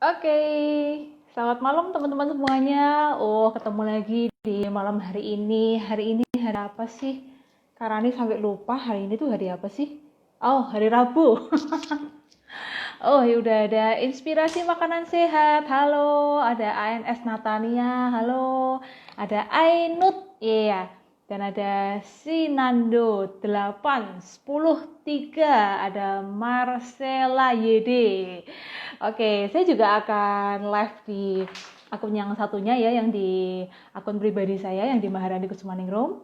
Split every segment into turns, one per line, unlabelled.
Oke, selamat malam teman-teman semuanya. Oh, ketemu lagi di malam hari ini. Hari ini hari apa sih? Karena ini sampai lupa hari ini tuh hari apa sih? Oh, hari Rabu. Oh, ya udah ada inspirasi makanan sehat. Halo, ada ANS Natania. Halo, ada Ainut. Iya. Dan ada Sinando 8 10 3. Ada Marcela YD. Oke, saya juga akan live di akun yang satunya ya, yang di akun pribadi saya yang di Maharani Kusumaningrum.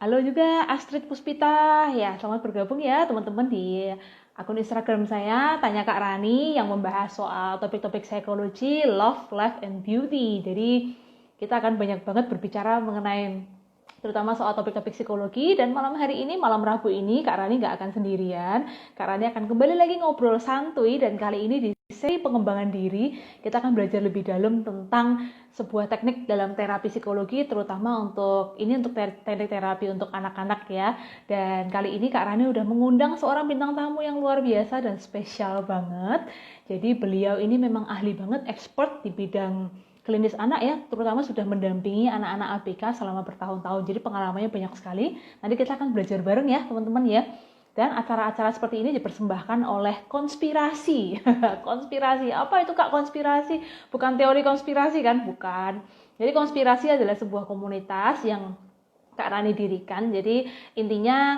Halo juga Astrid Puspita, ya selamat bergabung ya teman-teman di akun Instagram saya, Tanya Kak Rani, yang membahas soal topik-topik psikologi, love, life, and beauty. Jadi kita akan banyak banget berbicara mengenai terutama soal topik-topik psikologi. Dan malam hari ini, malam Rabu ini, Kak Rani nggak akan sendirian. Kak Rani akan kembali lagi ngobrol santuy, dan kali ini di sesi pengembangan diri kita akan belajar lebih dalam tentang sebuah teknik dalam terapi psikologi, terutama untuk teknik terapi untuk anak-anak ya. Dan kali ini Kak Rani udah mengundang seorang bintang tamu yang luar biasa dan spesial banget. Jadi beliau ini memang ahli banget, expert di bidang klinis anak ya, terutama sudah mendampingi anak-anak ABK selama bertahun-tahun. Jadi pengalamannya banyak sekali. Nanti kita akan belajar bareng ya teman-teman ya. Dan acara-acara seperti ini dipersembahkan oleh Konspirasi. Konspirasi, apa itu Kak konspirasi? Bukan teori konspirasi kan? Bukan. Jadi Konspirasi adalah sebuah komunitas yang Kak Rani dirikan. Jadi intinya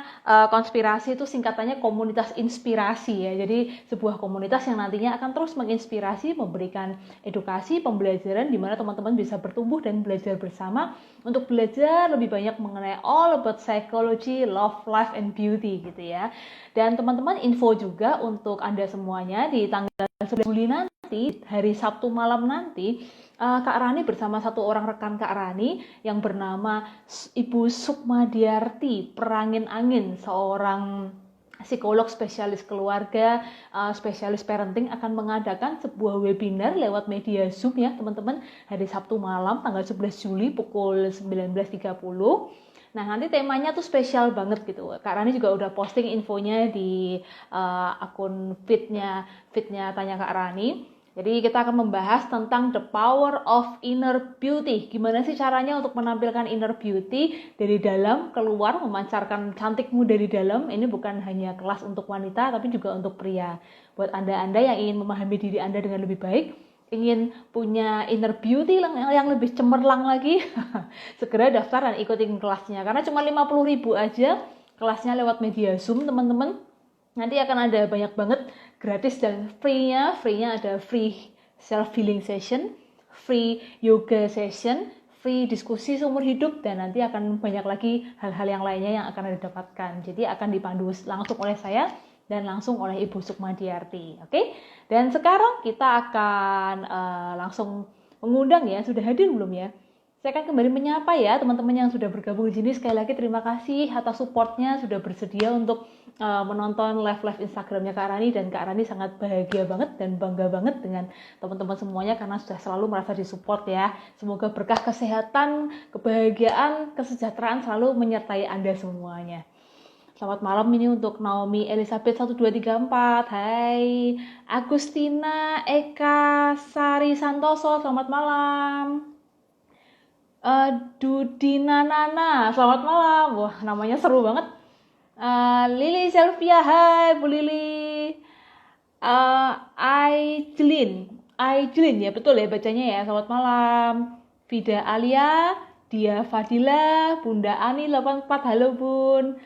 konspirasi itu singkatannya komunitas inspirasi ya. Jadi sebuah komunitas yang nantinya akan terus menginspirasi, memberikan edukasi, pembelajaran di mana teman-teman bisa bertumbuh dan belajar bersama untuk belajar lebih banyak mengenai all about psychology, love, life, and beauty gitu ya. Dan teman-teman info juga untuk Anda semuanya di tanggal 11 Juli nanti, hari Sabtu malam nanti, Kak Rani bersama satu orang rekan Kak Rani yang bernama Ibu Sukmadiarti Perangin Angin, seorang psikolog spesialis keluarga, spesialis parenting, akan mengadakan sebuah webinar lewat media Zoom ya teman-teman, hari Sabtu malam tanggal 11 Juli pukul 19.30. Nah nanti temanya tuh spesial banget gitu. Kak Rani juga udah posting infonya di akun fitnya Tanya Kak Rani. Jadi kita akan membahas tentang the power of inner beauty. Gimana sih caranya untuk menampilkan inner beauty dari dalam keluar, memancarkan cantikmu dari dalam. Ini bukan hanya kelas untuk wanita, tapi juga untuk pria. Buat Anda-Anda yang ingin memahami diri Anda dengan lebih baik, ingin punya inner beauty yang lebih cemerlang lagi, segera daftar dan ikutin kelasnya. Karena cuma 50.000 aja kelasnya lewat media Zoom, teman-teman. Nanti akan ada banyak banget gratis dan free-nya. Free-nya ada free self-healing session, free yoga session, free diskusi seumur hidup, dan nanti akan banyak lagi hal-hal yang lainnya yang akan Anda dapatkan. Jadi akan dipandu langsung oleh saya dan langsung oleh Ibu Sukmadiarti. Oke? Dan sekarang kita akan langsung mengundang ya. Sudah hadir belum ya? Saya akan kembali menyapa ya teman-teman yang sudah bergabung di sini. Sekali lagi terima kasih atas supportnya, sudah bersedia untuk menonton live Instagramnya Kak Rani, dan Kak Rani sangat bahagia banget dan bangga banget dengan teman-teman semuanya karena sudah selalu merasa disupport ya. Semoga berkah kesehatan, kebahagiaan, kesejahteraan selalu menyertai Anda semuanya. Selamat malam ini untuk Naomi Elizabeth 1234. Hai Agustina Eka Sari Santoso, selamat malam. Dudina Nana, selamat malam. Wah, namanya seru banget. Lili Selvia, hai Bu Lili. Aijlin ya, betul ya bacanya ya. Selamat malam. Vida Alia, Dia Fadila, Bunda Ani 84, halo Bun.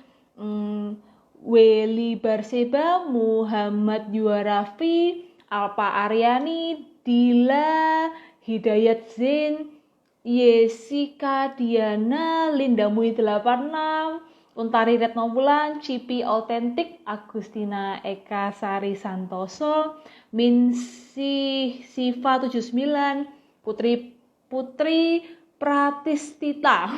Weli Barseba, Muhammad Yuarafi, Alpa Aryani, Dila, Hidayat Zain, Yesika Diana, Linda Mui 86, Untari Retnobulan, Cipi Autentik, Agustina Eka Sari Santoso, Minsi Siva 79, Putri Pratistita,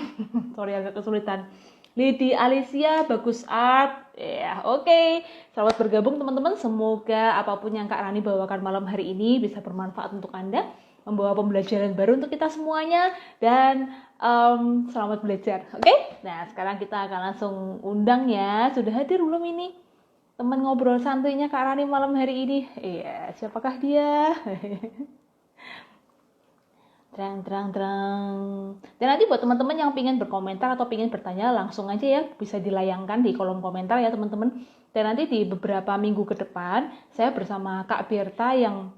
sorry agak kesulitan, Lidi Alicia, Bagus Art, ya oke. Selamat bergabung teman-teman, semoga apapun yang Kak Rani bawakan malam hari ini bisa bermanfaat untuk Anda, membawa pembelajaran baru untuk kita semuanya, dan selamat belajar, oke? Nah sekarang kita akan langsung undang ya, sudah hadir belum ini? teman ngobrol santuinya Kak Rani malam hari ini. Iya, siapakah dia? Terang, terang, terang. Dan nanti buat teman-teman yang ingin berkomentar atau ingin bertanya, langsung aja ya, bisa dilayangkan di kolom komentar ya teman-teman. Dan nanti di beberapa minggu ke depan, saya bersama Kak Birta yang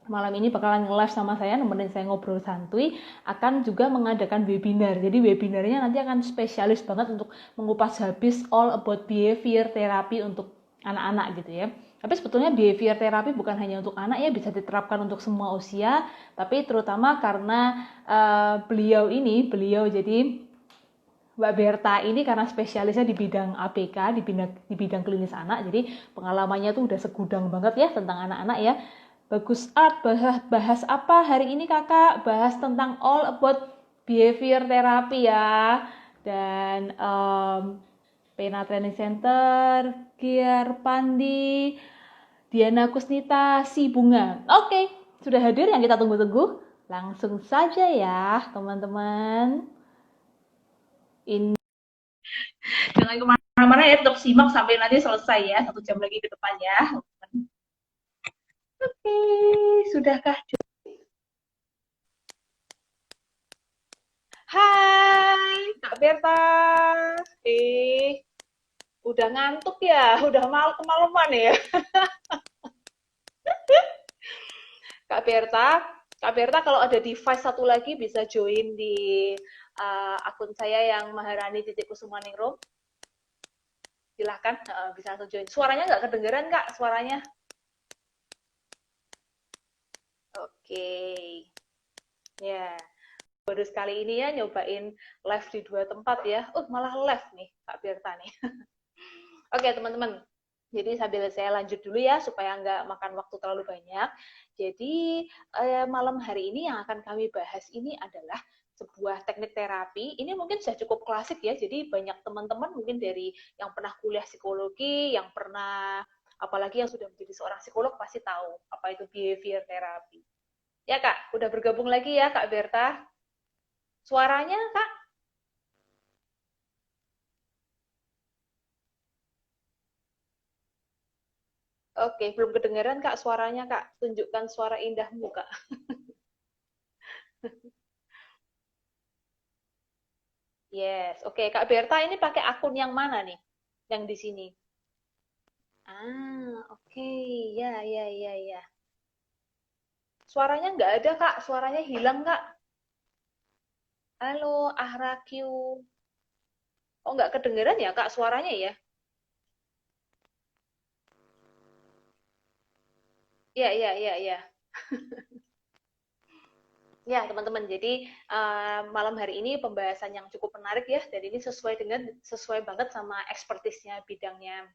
malam ini bakalan nge-live sama saya, nemenin saya ngobrol santuy, akan juga mengadakan webinar. Jadi webinarnya nanti akan spesialis banget untuk mengupas habis all about behavior therapy untuk anak-anak gitu ya. Tapi sebetulnya behavior therapy bukan hanya untuk anak ya, bisa diterapkan untuk semua usia, tapi terutama karena beliau jadi Mbak Berta ini karena spesialisnya di bidang ABK, di bidang klinis anak, jadi pengalamannya tuh udah segudang banget ya tentang anak-anak ya. Bagus Art, bahas apa hari ini kakak? Bahas tentang all about behavior therapy ya. Dan Pena Training Center, Giar Pandi, Diana Kusnita, Si Bunga. Oke, sudah hadir yang kita tunggu-tunggu. Langsung saja ya teman-teman. Ini jangan kemana-mana ya, tetap simak sampai nanti selesai ya, 1 jam lagi ke depan ya. Oke, sudahkah? Hai, Kak Berta. Udah ngantuk ya? Udah kemalaman ya? Kak Berta kalau ada device satu lagi bisa join di akun saya yang Maharani titik Kusumaningrum. Silahkan, bisa langsung join. Suaranya nggak kedengeran Kak, suaranya? Oke. Ya. Baru sekali ini ya nyobain live di 2 tempat ya. Malah live nih Kak Berta nih. Oke teman-teman, jadi sambil saya lanjut dulu ya supaya nggak makan waktu terlalu banyak. Jadi malam hari ini yang akan kami bahas ini adalah sebuah teknik terapi. Ini mungkin sudah cukup klasik ya, jadi banyak teman-teman mungkin dari yang pernah kuliah psikologi, yang pernah, apalagi yang sudah menjadi seorang psikolog pasti tahu apa itu behavior therapy. Ya Kak, udah bergabung lagi ya Kak Berta. Suaranya Kak? Oke, belum kedengaran Kak suaranya Kak. Tunjukkan suara indahmu Kak. Yes, oke. Kak Berta ini pakai akun yang mana nih? Yang di sini. Oke. Ya, ya, ya, ya. Suaranya nggak ada Kak. Suaranya hilang Kak. Halo, Ahraqiu. Oh, nggak kedengaran ya Kak suaranya ya? Ya, ya, ya, ya. Ya, teman-teman. Jadi malam hari ini pembahasan yang cukup menarik ya, dan ini sesuai banget sama ekspertisnya bidangnya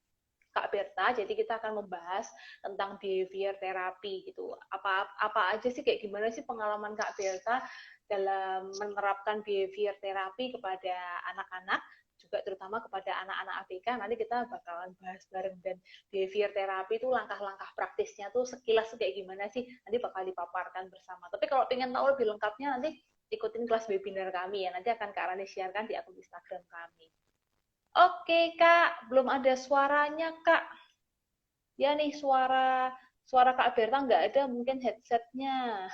Kak Berta. Jadi kita akan membahas tentang behavior therapy gitu. Apa aja sih, kayak gimana sih pengalaman Kak Berta dalam menerapkan behavior therapy kepada anak-anak, juga terutama kepada anak-anak ABK. Nanti kita bakalan bahas bareng, dan behavior therapy itu langkah-langkah praktisnya tuh sekilas kayak gimana sih, nanti bakal dipaparkan bersama. Tapi kalau pengen tahu lebih lengkapnya, nanti ikutin kelas webinar kami ya. Nanti akan Kak Rani sharekan di akun Instagram kami. Oke Kak, belum ada suaranya Kak. Ya nih, suara suara Kak Berta nggak ada, mungkin headsetnya.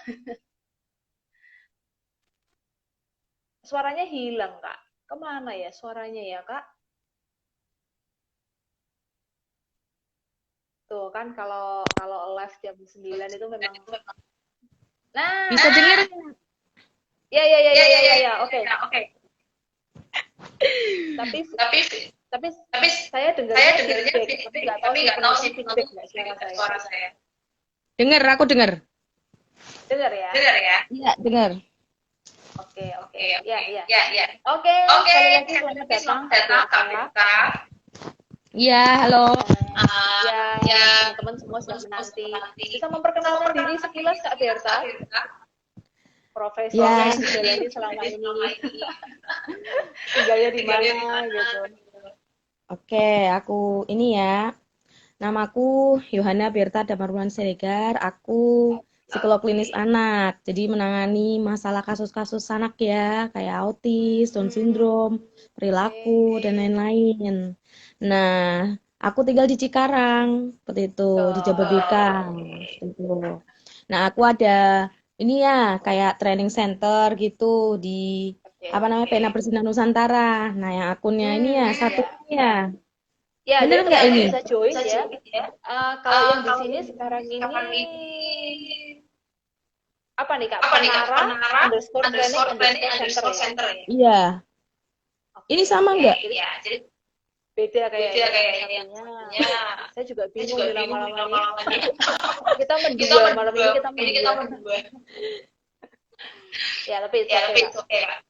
Suaranya hilang Kak. Kemana ya suaranya ya Kak? Tuh kan kalau kalau live jam 9 itu memang. Nah,
Bisa dengar?
ya ya ya ya ya ya, ya. Oke. Tapi tapi saya dengarnya feedback, tapi nggak tahu sih penonton feedback nggak suara saya.
Dengar, aku dengar.
Dengar ya?
Iya, dengar.
Oke, ya, ya. Oke, sekali lagi selamat datang Kak Berta.
Iya, halo.
Ya, teman-teman semua sudah menanti. Bisa memperkenalkan diri sekilas Kak Berta? Profesi yang dijalani selama ini. Tinggalnya di mana gitu.
Oke, aku ini ya. Namaku Yohana Berta Damarwan Siregar. Aku psikolog klinis anak. Jadi menangani masalah kasus-kasus anak ya, kayak autis, Down syndrome, perilaku, dan lain-lain. Nah, Aku tinggal di Cikarang, seperti itu, di Jababeka, seperti itu. Nah, aku ada ini ya, kayak training center gitu di
Oke.
apa namanya Pena Persina Nusantara. Nah, yang akunnya ini ya satu
Ya.
ini ya.
Ya,
Bener
jadi
nggak
teman-teman
ini?
bisa join ya. Kalau yang di sini sekarang ini apa nih Kak? Penara underscore training underscore center ya.
Iya. Ini
Oke.
sama nggak?
Jadi beda kayaknya yang satunya. Saya juga bingung nih lama-lama nih. Kita mendua malam ini kita mendua. Ya, tapi itu oke Kak.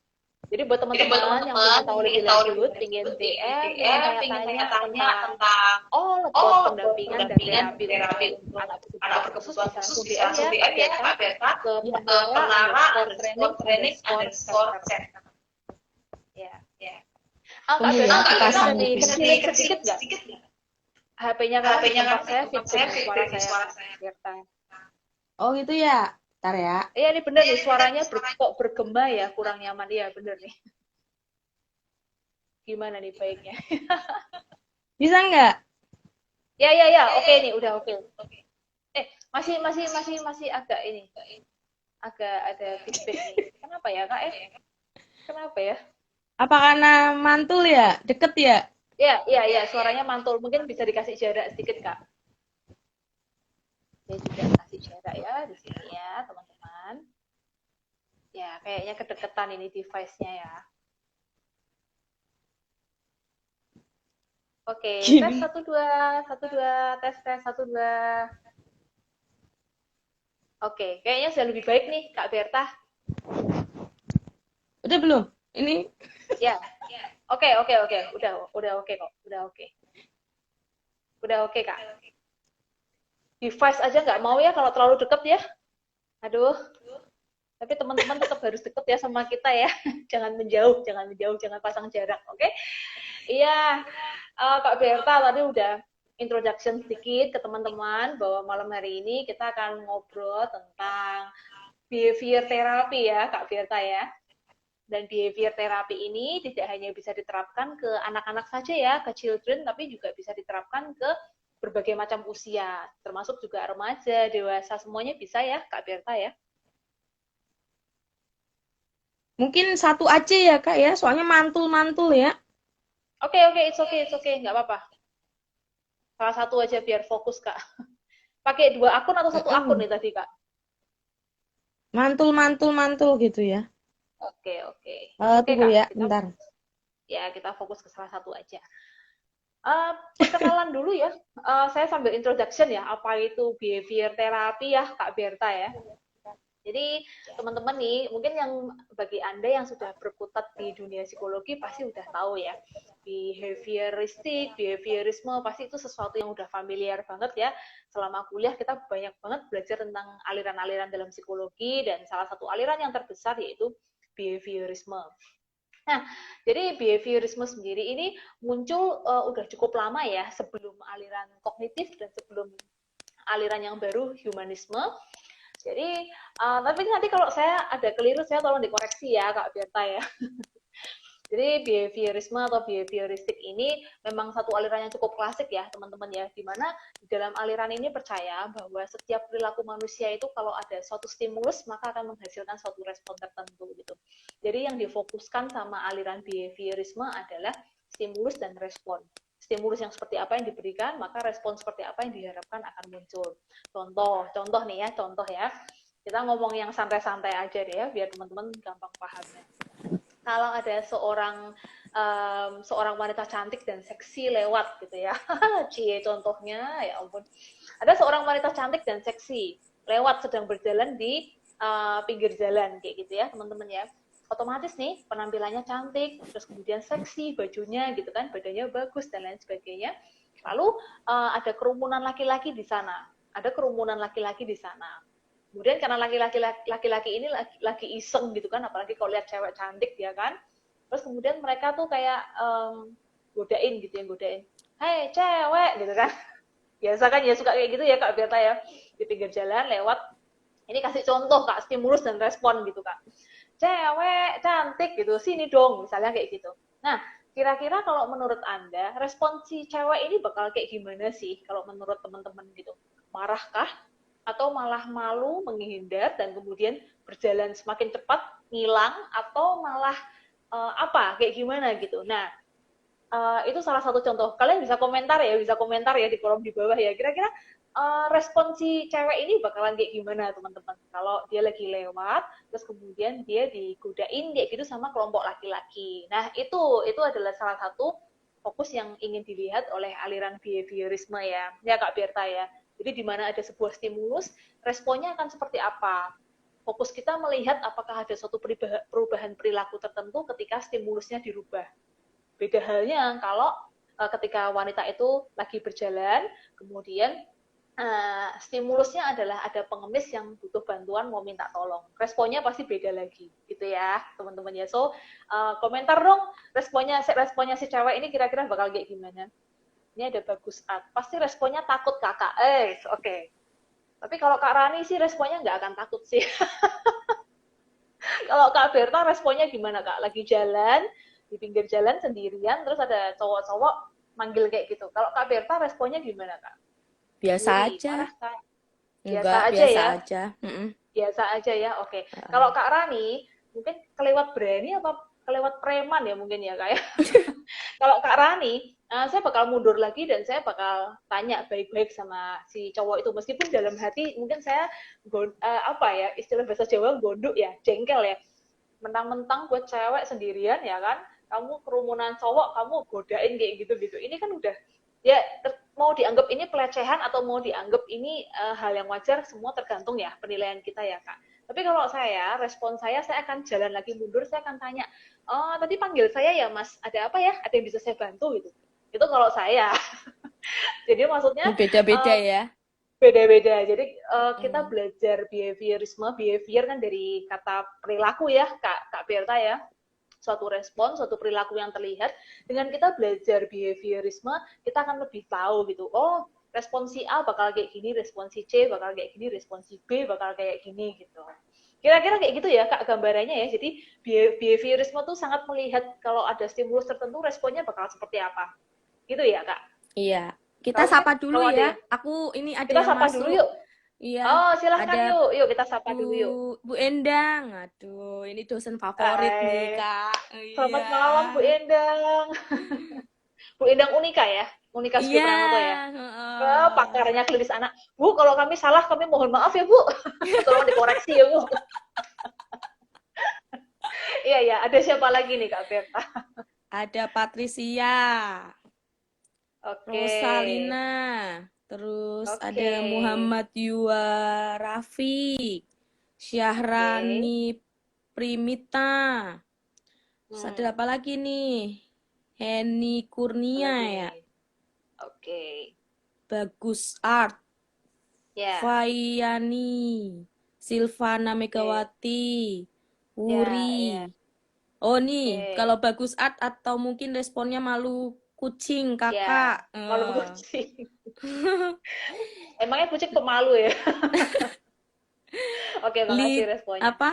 Jadi buat teman-teman yang ingin tahu lebih lanjut, ingin DM, ingin tanya-tanya tentang buat pendampingan dan terapi untuk anak berkebutuhan khusus bisa langsung DM ya Kak Berta ke penara underscore training underscore center. Ya. Kak Berta bisa dikecilin sedikit nggak? HP-nya Kak, tempat saya feedback suara saya Berta.
Oh gitu ya. Ntar ya.
Iya ini bener nih suaranya kok bergema ya, kurang nyaman. Iya bener nih. Gimana nih baiknya?
Bisa nggak?
Ya, oke nih, udah oke. Masih agak ini. Agak ada feedback nih. Kenapa ya, Kak? Kenapa ya?
Apa karena mantul ya? Deket ya?
Iya, suaranya mantul. Mungkin bisa dikasih jarak sedikit, Kak. Saya juga kasih jarak ya di sini ya, teman-teman. Ya, kayaknya kedekatan ini device-nya ya. Oke, tes 1 2, tes 1 2. Oke, kayaknya sudah lebih baik nih, Kak Berta.
Udah belum? Ini?
Ya. Oke. Udah oke kok. Udah oke, Kak. Device aja nggak mau ya kalau terlalu deket ya. Aduh. Tapi teman-teman tetap harus deket ya sama kita ya. Jangan menjauh, jangan pasang jarak, oke? Iya, Kak Berta tadi udah introduction sedikit ke teman-teman bahwa malam hari ini kita akan ngobrol tentang behavior therapy ya, Kak Berta ya. Dan behavior therapy ini tidak hanya bisa diterapkan ke anak-anak saja ya, ke children, tapi juga bisa diterapkan ke berbagai macam usia, termasuk juga remaja, dewasa, semuanya bisa ya, Kak Berta ya.
Mungkin satu aja ya Kak ya, soalnya mantul-mantul ya.
Oke, it's okay, nggak apa-apa. Salah satu aja biar fokus, Kak. Pakai 2 akun atau 1 akun nih tadi, Kak?
Mantul gitu ya.
Oke.
Tunggu
Kak.
ya, bentar.
Kita fokus ke salah satu aja. Perkenalan dulu ya. Saya sambil introduction ya, apa itu behavior therapy ya, Kak Berta ya. Jadi teman-teman nih, mungkin yang bagi Anda yang sudah berkutat di dunia psikologi pasti udah tahu ya. Behaviorisme pasti itu sesuatu yang udah familiar banget ya. Selama kuliah kita banyak banget belajar tentang aliran-aliran dalam psikologi dan salah satu aliran yang terbesar yaitu behaviorisme. Nah, jadi behaviorisme sendiri ini muncul udah cukup lama ya sebelum aliran kognitif dan sebelum aliran yang baru humanisme. Jadi, tapi nanti kalau saya ada keliru, saya tolong dikoreksi ya, Kak Berta ya. Jadi, behaviorisme atau behavioristik ini memang satu aliran yang cukup klasik ya, teman-teman ya, di mana di dalam aliran ini percaya bahwa setiap perilaku manusia itu kalau ada suatu stimulus, maka akan menghasilkan suatu respon tertentu gitu. Jadi, yang difokuskan sama aliran behaviorisme adalah stimulus dan respon. Stimulus yang seperti apa yang diberikan, maka respon seperti apa yang diharapkan akan muncul. Contoh nih ya, kita ngomong yang santai-santai aja deh ya, biar teman-teman gampang pahamnya. Kalau ada seorang wanita cantik dan seksi lewat gitu ya, contohnya, ya ampun. Ada seorang wanita cantik dan seksi lewat sedang berjalan di pinggir jalan kayak gitu ya, teman-teman ya. Otomatis nih penampilannya cantik, terus kemudian seksi bajunya gitu kan, badannya bagus dan lain sebagainya. Lalu ada kerumunan laki-laki di sana. Kemudian karena laki-laki ini lagi iseng gitu kan, apalagi kalau lihat cewek cantik ya kan. Terus kemudian mereka tuh kayak godain. Hei cewek gitu kan. Biasa kan ya suka kayak gitu ya Kak Berta ya. Di pinggir jalan lewat. Ini kasih contoh Kak, stimulus dan respon gitu Kak. Cewek cantik gitu, sini dong misalnya kayak gitu. Nah, Kira-kira kalau menurut Anda, respon si cewek ini bakal kayak gimana sih kalau menurut teman-teman gitu? Marahkah? Atau malah malu, menghindar, dan kemudian berjalan semakin cepat, ngilang, atau malah apa, kayak gimana gitu. Nah, itu salah satu contoh. Kalian bisa komentar ya di kolom di bawah ya. Kira-kira respon si cewek ini bakalan kayak gimana teman-teman? Kalau dia lagi lewat, terus kemudian dia digodain kayak gitu sama kelompok laki-laki. Nah itu adalah salah satu fokus yang ingin dilihat oleh aliran behaviorisme ya Kak Berta ya. Jadi di mana ada sebuah stimulus, responnya akan seperti apa? Fokus kita melihat apakah ada suatu perubahan perilaku tertentu ketika stimulusnya dirubah. Beda halnya kalau ketika wanita itu lagi berjalan, kemudian stimulusnya adalah ada pengemis yang butuh bantuan mau minta tolong. Responnya pasti beda lagi, gitu ya, teman-teman ya. So, komentar dong responnya si cewek ini kira-kira bakal kayak gimana. Ini ada Bagus Art. Pasti responnya takut kakak. Oke. Okay. Tapi kalau Kak Rani sih responnya nggak akan takut sih. Kalau Kak Berta responnya gimana Kak? Lagi jalan, di pinggir jalan sendirian, terus ada cowok-cowok manggil kayak gitu. Kalau Kak Berta responnya gimana Kak?
Biasa
Ngiri,
aja.
marah kan?
Enggak,
Biasa aja
biasa
ya?
aja.
Biasa aja ya, oke. Kalau Kak Rani, mungkin kelewat berani apa kelewat preman ya mungkin ya Kak ya? Kalau Kak Rani, saya bakal mundur lagi dan saya bakal tanya baik-baik sama si cowok itu. Meskipun dalam hati mungkin saya apa ya, istilah bahasa Jawa gondok ya, jengkel ya. Mentang-mentang buat cewek sendirian ya kan, kamu kerumunan cowok, kamu godain kayak gitu-gitu. Ini kan udah ya mau dianggap ini pelecehan atau mau dianggap ini hal yang wajar, semua tergantung ya penilaian kita ya Kak. Tapi kalau saya, respon saya akan jalan lagi mundur, saya akan tanya, oh tadi panggil saya ya Mas, ada apa ya? Ada yang bisa saya bantu gitu. Itu kalau saya. Jadi maksudnya
Beda-beda ya.
beda-beda. Jadi kita belajar behaviorisme, behavior kan dari kata perilaku ya Kak Berta ya. Suatu respon, suatu perilaku yang terlihat. Dengan kita belajar behaviorisme, kita akan lebih tahu gitu. Oh, respon si A bakal kayak gini, respon si C bakal kayak gini, respon si B bakal kayak gini gitu. Kira-kira kayak gitu ya Kak gambarannya ya. Jadi behaviorisme tuh sangat melihat kalau ada stimulus tertentu responnya bakal seperti apa. Gitu ya Kak.
Iya. Kita
Kalau mungkin
sapa dulu
kalau ada
ya.
yang
Aku ini ada
kita
yang
sapa dulu
masuk.
yuk.
Iya,
Oh, silahkan
ada
yuk. Yuk kita sapa
Bu
dulu yuk.
Bu Endang. Aduh, ini dosen favorit nih,
Hai.
Kak.
Selamat
Iya.
malam Bu Endang. Bu Endang Unika ya. Unika Sugio
Iya,
Pranoto ya.
heeh.
Pakarnya klinis anak. Bu, kalau kami salah kami mohon maaf ya Bu. Tolong dikoreksi ya Bu. Iya ya, ada siapa lagi nih Kak Berta?
Ada Patricia,
Oke.
Rosalina, terus
Oke.
ada Muhammad Yua Rafiq,
Oke.
Syahrani Primita. Terus ada
Hmm,
apa lagi nih? Henny
apa
Kurnia
lagi
ya,
nih? Oke.
Bagus Art,
Ya,
Fayani, Silvana
oke.
Megawati,
Ya, ya.
Wuri. Oh nih,
Oke.
kalau Bagus Art atau mungkin responnya malu kucing,
Ya,
kakak.
malu kucing. Emangnya kucing pemalu ya? Oke, makasih
Lead
responnya.
apa?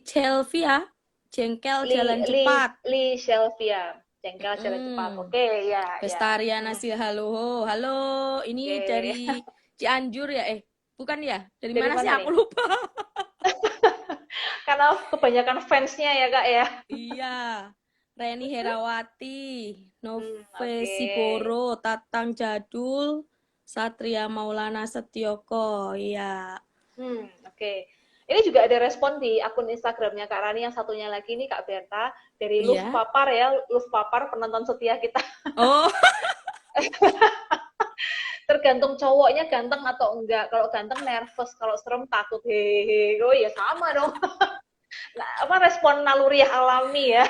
Chelvia, jengkel jalan cepat.
Li Shelvia, jengkel jalan cepat.
Mm.
Oke, ya, ya.
Bestariana sih, halo, halo. Ini
Oke.
dari Cianjur ya? Bukan ya? Dari
Dari
mana sih?
mana
Aku
nih?
lupa.
Karena kebanyakan fansnya ya, Kak ya.
Iya. Reni Herawati, Nove
Oke.
Siboro, Tatang Jadul, Satria Maulana Setioko. Iya.
Oke. Ini juga ada respon di akun Instagramnya Kak Rani yang satunya lagi nih Kak Berta dari Luf
Iya.
Papar ya, Luf Papar penonton setia kita.
Oh,
Tergantung cowoknya ganteng atau enggak. Kalau ganteng nervous, kalau serem takut. Hehehe. Oh iya sama dong. Nah, apa respon naluriah alami ya.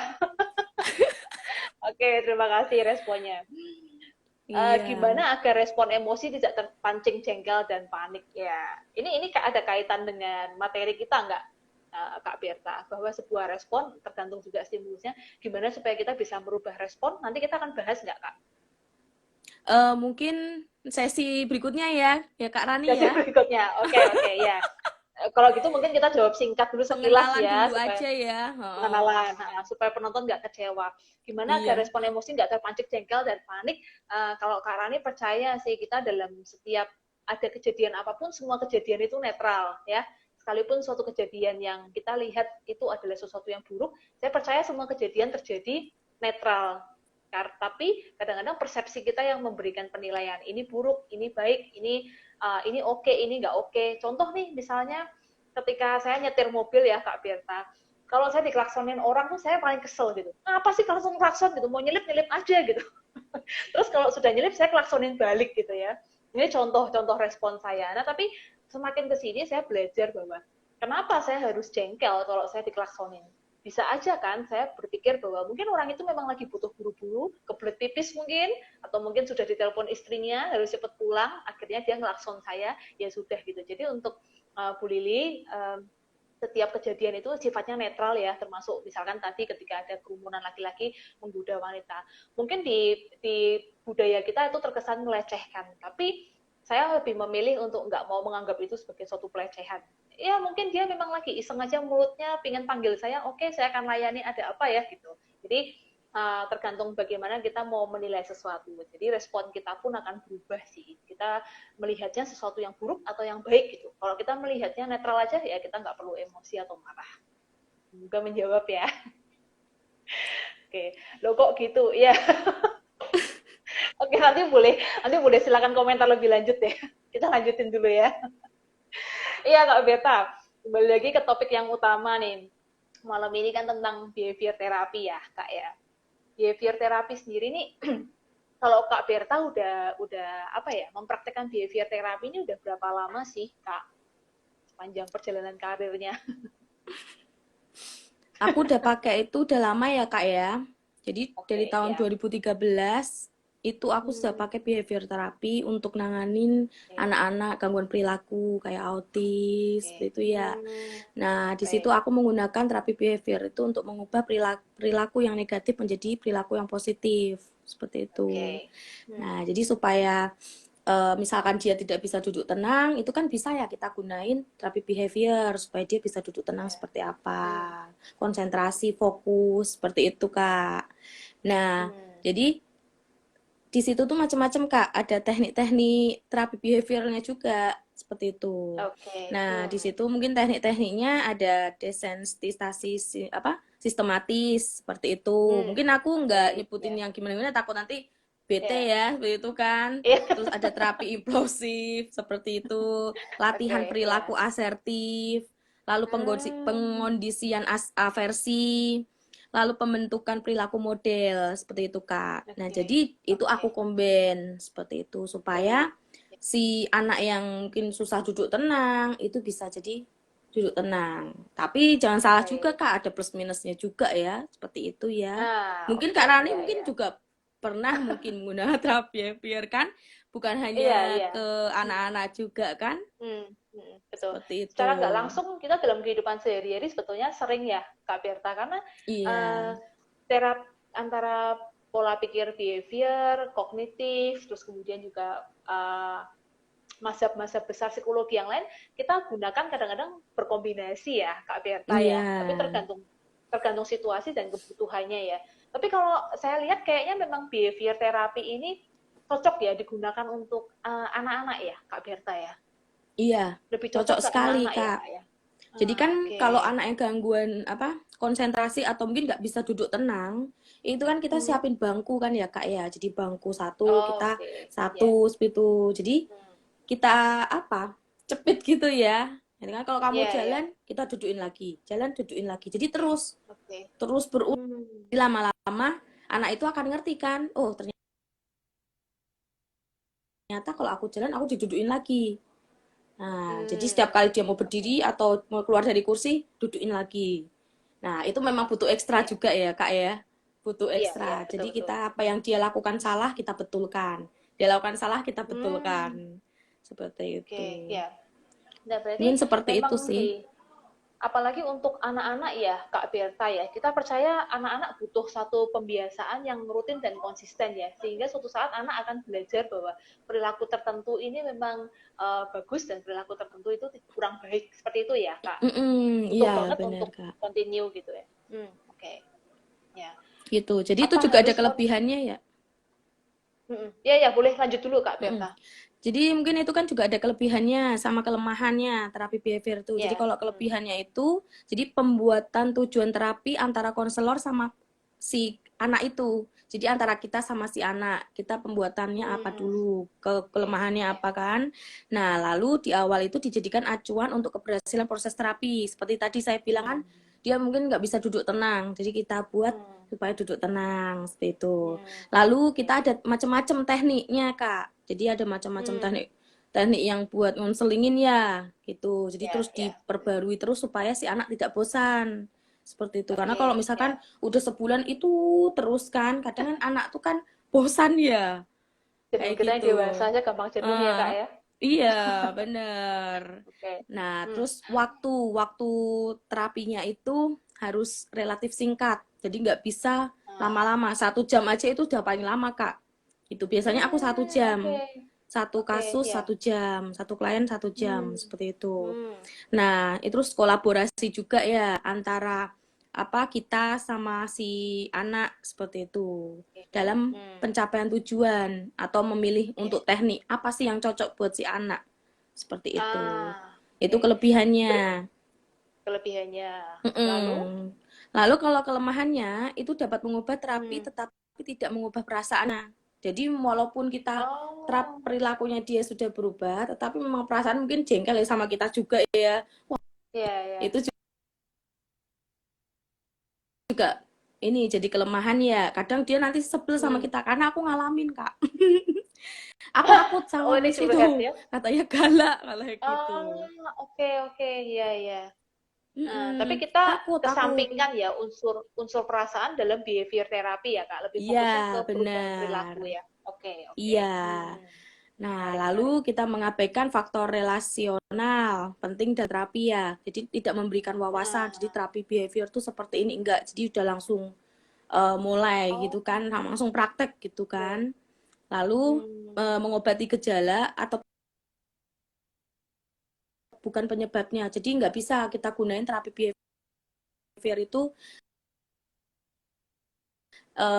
Oke, terima kasih responnya.
iya.
Gimana agar respon emosi tidak terpancing jengkel dan panik ya? Ini ada kaitan dengan materi kita nggak, Kak Berta? Bahwa sebuah respon tergantung juga stimulusnya. Gimana supaya kita bisa merubah respon? Nanti kita akan bahas nggak, Kak?
Mungkin sesi berikutnya ya, ya Kak Rani
Jadi
ya.
berikutnya. Oke, oke, ya. Kalau gitu mungkin kita jawab singkat dulu sekilas
Pengenalan
ya
dulu
supaya
aja ya. Heeh.
pengenalan, supaya penonton nggak kecewa. Gimana agar
Iya.
respon emosi nggak terpancing jengkel dan panik? Kalau Kak Rani percaya sih kita dalam setiap ada kejadian apapun, semua kejadian itu netral ya. Sekalipun suatu kejadian yang kita lihat itu adalah sesuatu yang buruk, saya percaya semua kejadian terjadi netral. Tapi kadang-kadang persepsi kita yang memberikan penilaian ini buruk, ini baik, ini oke, ini nggak oke. Contoh nih, misalnya ketika saya nyetir mobil ya Kak Berta, kalau saya diklaksonin orang tuh saya paling kesel gitu. Apa sih langsung klakson gitu, mau nyelip aja gitu. Terus kalau sudah nyelip saya klaksonin balik gitu ya. Ini contoh-contoh respon saya. Nah tapi semakin kesini saya belajar bahwa kenapa saya harus jengkel kalau saya diklaksonin. Bisa aja kan saya berpikir bahwa mungkin orang itu memang lagi butuh buru-buru, kebelet pipis mungkin, atau mungkin sudah ditelepon istrinya harus cepat pulang, akhirnya dia ngelakson saya, ya sudah gitu. Jadi untuk Bu Lili, setiap kejadian itu sifatnya netral ya, termasuk misalkan tadi ketika ada kerumunan laki-laki menggoda wanita. Mungkin di budaya kita itu terkesan melecehkan, tapi saya lebih memilih untuk nggak mau menganggap itu sebagai suatu pelecehan. Ya mungkin dia memang lagi iseng aja mulutnya, pingin panggil saya, oke saya akan layani, ada apa ya gitu. Jadi tergantung bagaimana kita mau menilai sesuatu. Jadi respon kita pun akan berubah sih. Kita melihatnya sesuatu yang buruk atau yang baik gitu. Kalau kita melihatnya netral aja ya kita nggak perlu emosi atau marah. Semoga menjawab ya. Oke, lo kok gitu ya. Oke, nanti boleh silakan komentar lebih lanjut ya. Kita lanjutin dulu ya. Iya Kak Beta, kembali lagi ke topik yang utama nih. Malam ini kan tentang behavior terapi ya Kak ya. Behavior terapi sendiri nih kalau Kak Berta udah apa ya mempraktekkan behavior terapi ini udah berapa lama sih Kak? Sepanjang perjalanan karirnya.
Aku udah pakai itu udah lama ya Kak ya. Jadi dari
Oke,
tahun
ya.
2013 itu aku sudah pakai behavior terapi untuk nanganin
Oke,
anak-anak gangguan perilaku kayak autis,
oke.
seperti itu ya. Nah, di situ
Baik.
aku menggunakan terapi behavior itu untuk mengubah perilaku yang negatif menjadi perilaku yang positif, seperti itu.
Oke. Hmm,
Nah, jadi supaya misalkan dia tidak bisa duduk tenang, itu kan bisa ya kita gunain terapi behavior supaya dia bisa duduk tenang
ya.
seperti apa,
Hmm,
konsentrasi, fokus, seperti itu, Kak. Nah,
hmm.
jadi di situ tuh macam-macam, Kak. Ada teknik-teknik terapi behaviornya juga, seperti itu.
Oke.
Nah, di
Hmm,
situ mungkin teknik-tekniknya ada desensitisasi sistematis seperti itu.
hmm.
Mungkin aku nggak
Baik,
nyebutin
ya.
yang gimana-gimana takut nanti bete
Ya.
ya, seperti itu kan.
Iya.
Terus ada terapi implosif seperti itu, latihan
Oke,
perilaku
ya.
asertif, lalu
Hmm,
pengondisian aversi, lalu pembentukan perilaku model seperti itu Kak. Nah,
oke.
jadi itu
Oke.
aku combine seperti itu supaya
Baik.
si anak yang mungkin susah duduk tenang itu bisa jadi duduk tenang. Tapi jangan salah juga
Baik.
Kak, ada plus minusnya juga ya, seperti itu ya.
Nah,
Mungkin
oke.
Kak Rani
Ya,
mungkin
ya.
juga pernah mungkin menggunakan terapi behavior kan, bukan
Iya,
hanya
iya.
ke anak-anak juga kan,
Betul.
seperti itu.
Secara nggak langsung kita dalam kehidupan sehari-hari sebetulnya sering ya Kak Berta karena
Iya,
uh, terap antara pola pikir behavior, kognitif, terus kemudian juga mazhab-mazhab besar psikologi yang lain kita gunakan kadang-kadang berkombinasi ya Kak Berta
iya,
ya. Tapi tergantung tergantung situasi dan kebutuhannya ya. Tapi kalau saya lihat kayaknya memang behavior terapi ini cocok ya digunakan untuk anak-anak ya Kak Berta ya.
iya,
Lebih cocok
cocok
ke
sekali
anak-anak ya
Kak.
Kak ya.
Jadi kan
Oke.
kalau anak yang gangguan apa konsentrasi atau mungkin nggak bisa duduk tenang, itu kan kita
Hmm.
siapin bangku kan ya Kak ya. Jadi bangku satu
Oh,
kita
oke.
satu
Ya.
seperti itu. Jadi
Hmm.
kita apa cepet gitu ya. Jadi kan kalau kamu
Ya,
jalan
ya.
kita dudukin lagi, jalan dudukin lagi. Jadi terus
Oke.
terus berulang
Hmm.
lama-lama anak itu akan ngerti kan. Oh ternyata kalau aku jalan aku didudukin lagi. Nah, jadi setiap kali dia mau
Oke.
berdiri atau mau keluar dari kursi, dudukin lagi. Nah, itu memang butuh ekstra
Oke.
juga ya, Kak ya. Butuh
Iya, iya,
ekstra.
betul
Jadi
betul.
kita apa yang dia lakukan salah, kita betulkan. Dia lakukan salah, kita
Hmm.
betulkan. Seperti
Oke,
itu.
ya. Nah, berarti
Mungkin seperti itu
memang
sih.
apalagi untuk anak-anak ya, Kak Berta ya. Kita percaya anak-anak butuh satu pembiasaan yang rutin dan konsisten ya, sehingga suatu saat anak akan belajar bahwa perilaku tertentu ini memang bagus dan perilaku tertentu itu kurang baik. Seperti itu ya, Kak.
Iya
Butuh banget
benar
untuk
Kak.
continue gitu ya. Oke. Okay. Ya.
Gitu. Jadi itu
Apa
juga ada
harus
kelebihannya ya.
Ya ya boleh lanjut dulu Kak
Mm-mm.
Berta.
Jadi mungkin itu kan juga ada kelebihannya sama kelemahannya terapi behavior tuh. Jadi
Ya.
kalau kelebihannya itu, jadi pembuatan tujuan terapi antara konselor sama si anak itu. Jadi antara kita sama si anak, kita pembuatannya apa dulu, kelemahannya
Ya.
apa kan. Nah, lalu di awal itu dijadikan acuan untuk keberhasilan proses terapi. Seperti tadi saya bilang kan, dia mungkin nggak bisa duduk tenang. Jadi kita buat supaya duduk tenang, seperti itu. Lalu kita ada macam-macam tekniknya, Kak. Jadi ada macam-macam teknik yang buat ngonselingin ya, gitu. Jadi terus diperbarui terus supaya si anak tidak bosan. Seperti itu. Karena kalau misalkan udah sebulan itu terus kan, kadang kan anak tuh kan bosan ya.
Dan
Kayak
kita yang
gitu.
dewasa aja gampang jenuh ya Kak ya.
Iya, bener.
Oke.
Nah, terus waktu terapinya itu harus relatif singkat. Jadi nggak bisa lama-lama. 1 jam aja itu udah paling lama, Kak. Itu biasanya aku 1 jam. Satu kasus 1 jam, satu klien 1 jam, seperti itu. Nah, itu terus kolaborasi juga ya antara apa kita sama si anak seperti itu dalam pencapaian tujuan atau memilih untuk teknik apa sih yang cocok buat si anak seperti itu. Itu kelebihannya.
Kelebihannya. Lalu?
Lalu kalau kelemahannya itu dapat mengubah terapi tetapi tidak mengubah perasaannya. Jadi walaupun kita perilakunya dia sudah berubah, tetapi memang perasaan mungkin jengkel ya sama kita juga ya. Wah, itu juga ini jadi kelemahan ya. Kadang dia nanti sebel sama kita karena aku ngalamin, Kak. Aku takut sama
Ini
Miss itu.
curhat ya.
Katanya galak kayak gitu.
Oke, iya ya. Nah, tapi kita
takut.
kesampingkan ya unsur perasaan dalam behavior terapi ya Kak, lebih fokusnya ke
Iya,
perubahan
benar.
perilaku ya. Oke.
Iya. Nah, lalu kita mengabaikan faktor relasional, penting dan terapi ya. Jadi tidak memberikan wawasan. Jadi terapi behavior tuh seperti ini enggak. Jadi udah langsung mulai gitu kan, langsung praktek gitu kan. Lalu mengobati gejala atau bukan penyebabnya. Jadi nggak bisa kita gunain terapi behavior itu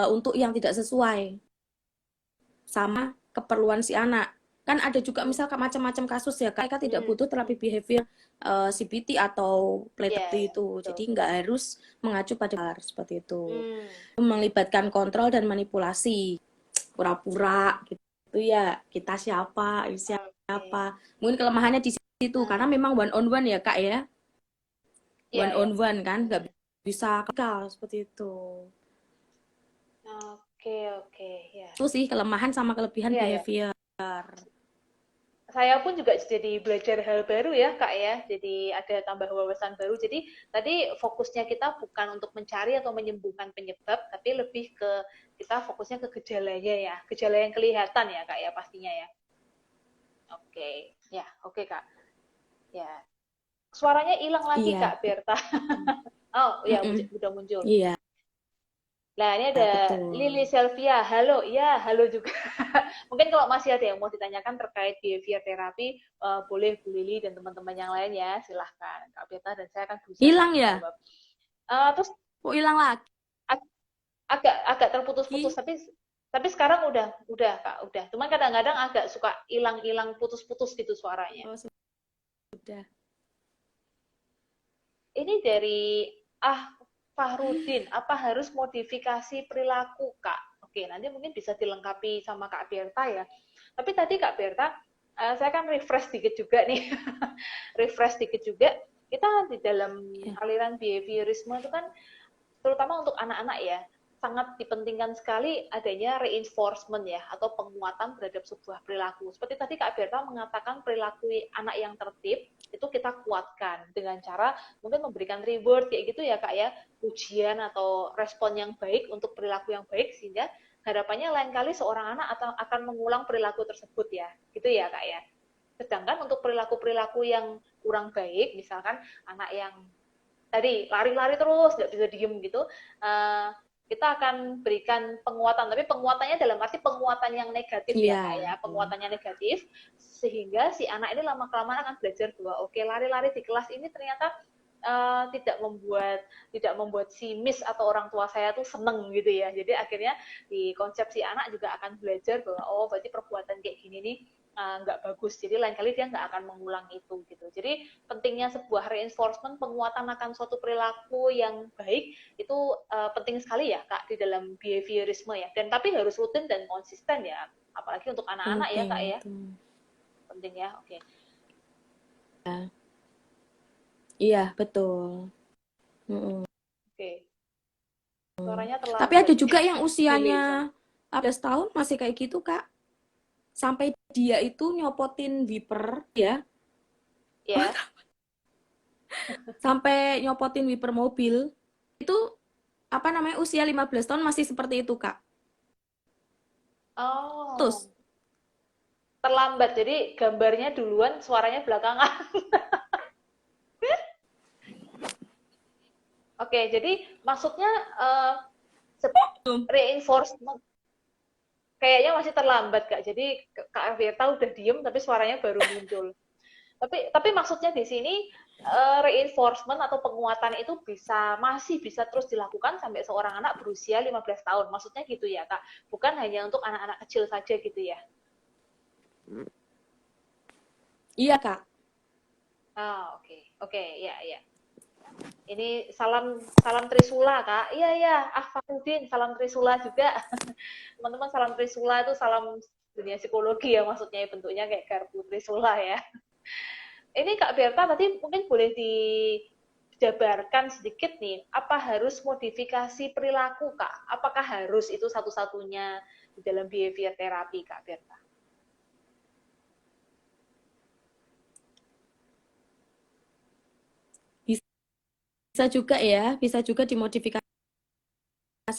untuk yang tidak sesuai sama keperluan si anak. Kan ada juga misalkan macam-macam kasus ya, mereka tidak butuh terapi behavior CBT atau playtherapy itu. Jadi nggak harus mengacu pada seperti itu. Melibatkan kontrol dan manipulasi. Pura-pura gitu ya, kita siapa, Mungkin kelemahannya di situ karena memang one on one ya, Kak ya. One on one kan nggak bisa kekal seperti itu.
Oke, ya.
Itu sih kelemahan sama kelebihan behavior.
Saya pun juga jadi belajar hal baru ya Kak ya, jadi ada tambah wawasan baru. Jadi tadi fokusnya kita bukan untuk mencari atau menyembuhkan penyebab, tapi lebih ke kita fokusnya ke gejalanya ya, gejala yang kelihatan ya Kak ya pastinya ya. Oke, ya oke Kak. Ya, suaranya hilang lagi Kak Berta. Oh ya, udah muncul.
Iya.
Nah, ini ada Lili Selvia. Halo, ya, halo juga. Mungkin kalau masih ada yang mau ditanyakan terkait behavior terapi, boleh Bu Lili dan teman-teman yang lain ya, silahkan. Kak Beta dan saya akan berusaha
hilang ya?
menjawab. Terus
kok hilang lagi?
agak terputus-putus, tapi sekarang udah Kak, udah. Cuman kadang-kadang agak suka hilang-hilang putus-putus gitu suaranya.
Oh, sudah.
Ini dari Fahrudin, apa harus modifikasi perilaku, Kak? Oke, nanti mungkin bisa dilengkapi sama Kak Berta ya. Tapi tadi Kak Berta, saya kan refresh dikit juga nih. Refresh dikit juga. Kita di dalam aliran behaviorisme itu kan, terutama untuk anak-anak ya, sangat dipentingkan sekali adanya reinforcement ya, atau penguatan terhadap sebuah perilaku. Seperti tadi Kak Berta mengatakan perilaku anak yang tertib, itu kita kuatkan dengan cara mungkin memberikan reward kayak gitu ya Kak ya, pujian atau respon yang baik untuk perilaku yang baik, sehingga harapannya lain kali seorang anak akan mengulang perilaku tersebut ya, gitu ya Kak ya. Sedangkan untuk perilaku-perilaku yang kurang baik, misalkan anak yang tadi lari-lari terus nggak bisa diem gitu, uh, kita akan berikan penguatan, tapi penguatannya dalam arti penguatan yang negatif ya kak
Iya.
ya, penguatannya negatif, sehingga si anak ini lama kelamaan akan belajar bahwa oke, lari-lari di kelas ini ternyata tidak membuat si miss atau orang tua saya tuh seneng gitu ya. Jadi akhirnya di konsep si anak juga akan belajar bahwa oh berarti perbuatan kayak gini nih nggak bagus. Jadi lain kali dia nggak akan mengulang itu gitu. Jadi pentingnya sebuah reinforcement, penguatan akan suatu perilaku yang baik itu penting sekali ya kak di dalam behaviorisme ya. Dan tapi harus rutin dan konsisten ya. Apalagi untuk anak-anak ya
Penting
kak ya.
itu.
Penting ya, oke.
Ya. Iya, betul. Mm-mm.
Oke. Suaranya
Tapi
terlambat
ada
nih.
juga yang
Delay sound.
usianya 14 tahun masih kayak gitu, Kak. Sampai dia itu nyopotin wiper ya.
Ya.
Sampai nyopotin wiper mobil. Itu apa namanya, usia 15 tahun masih seperti itu, Kak.
Oh,
Terus,
terlambat. Jadi gambarnya duluan, suaranya belakangan. Oke, jadi maksudnya uh, reinforcement kayaknya masih terlambat kak. Jadi Kak Virta udah diem tapi suaranya baru muncul. Tapi maksudnya di sini reinforcement atau penguatan itu masih bisa terus dilakukan sampai seorang anak berusia 15 tahun. Maksudnya gitu ya kak. Bukan hanya untuk anak-anak kecil saja gitu ya.
iya, Kak.
Ah, oke. Oke, ya, ya. Ini salam salam Trisula, Kak. Iya, iya. Ah, Fakudin, salam Trisula juga. Teman-teman, salam Trisula itu salam dunia psikologi ya, maksudnya bentuknya kayak garpu Trisula ya. Ini Kak Berta tadi mungkin boleh dijabarkan sedikit nih, apa harus modifikasi perilaku, Kak? Apakah harus itu satu-satunya di dalam behavior terapi, Kak Berta?
Bisa juga ya, bisa juga dimodifikasi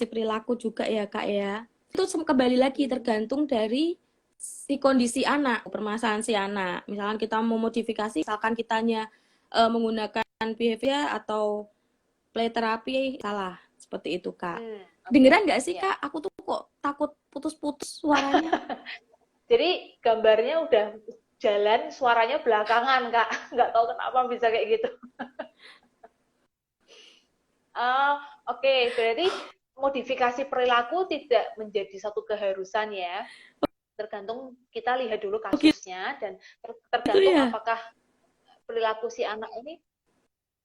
perilaku juga ya, Kak ya. Itu kembali lagi tergantung dari si kondisi anak, permasalahan si anak. Misalkan kita mau modifikasi, misalkan kitanya menggunakan behavior atau play terapi, salah. Seperti itu, Kak.
Oke,
Dengeran nggak sih,
ya.
Kak? Aku tuh kok takut putus-putus suaranya.
Jadi gambarnya udah jalan, suaranya belakangan, Kak. Nggak tahu kenapa bisa kayak gitu. Ah, oke, berarti modifikasi perilaku tidak menjadi satu keharusan ya. Tergantung kita lihat dulu
Begitu
kasusnya dan tergantung
ya.
apakah perilaku si anak ini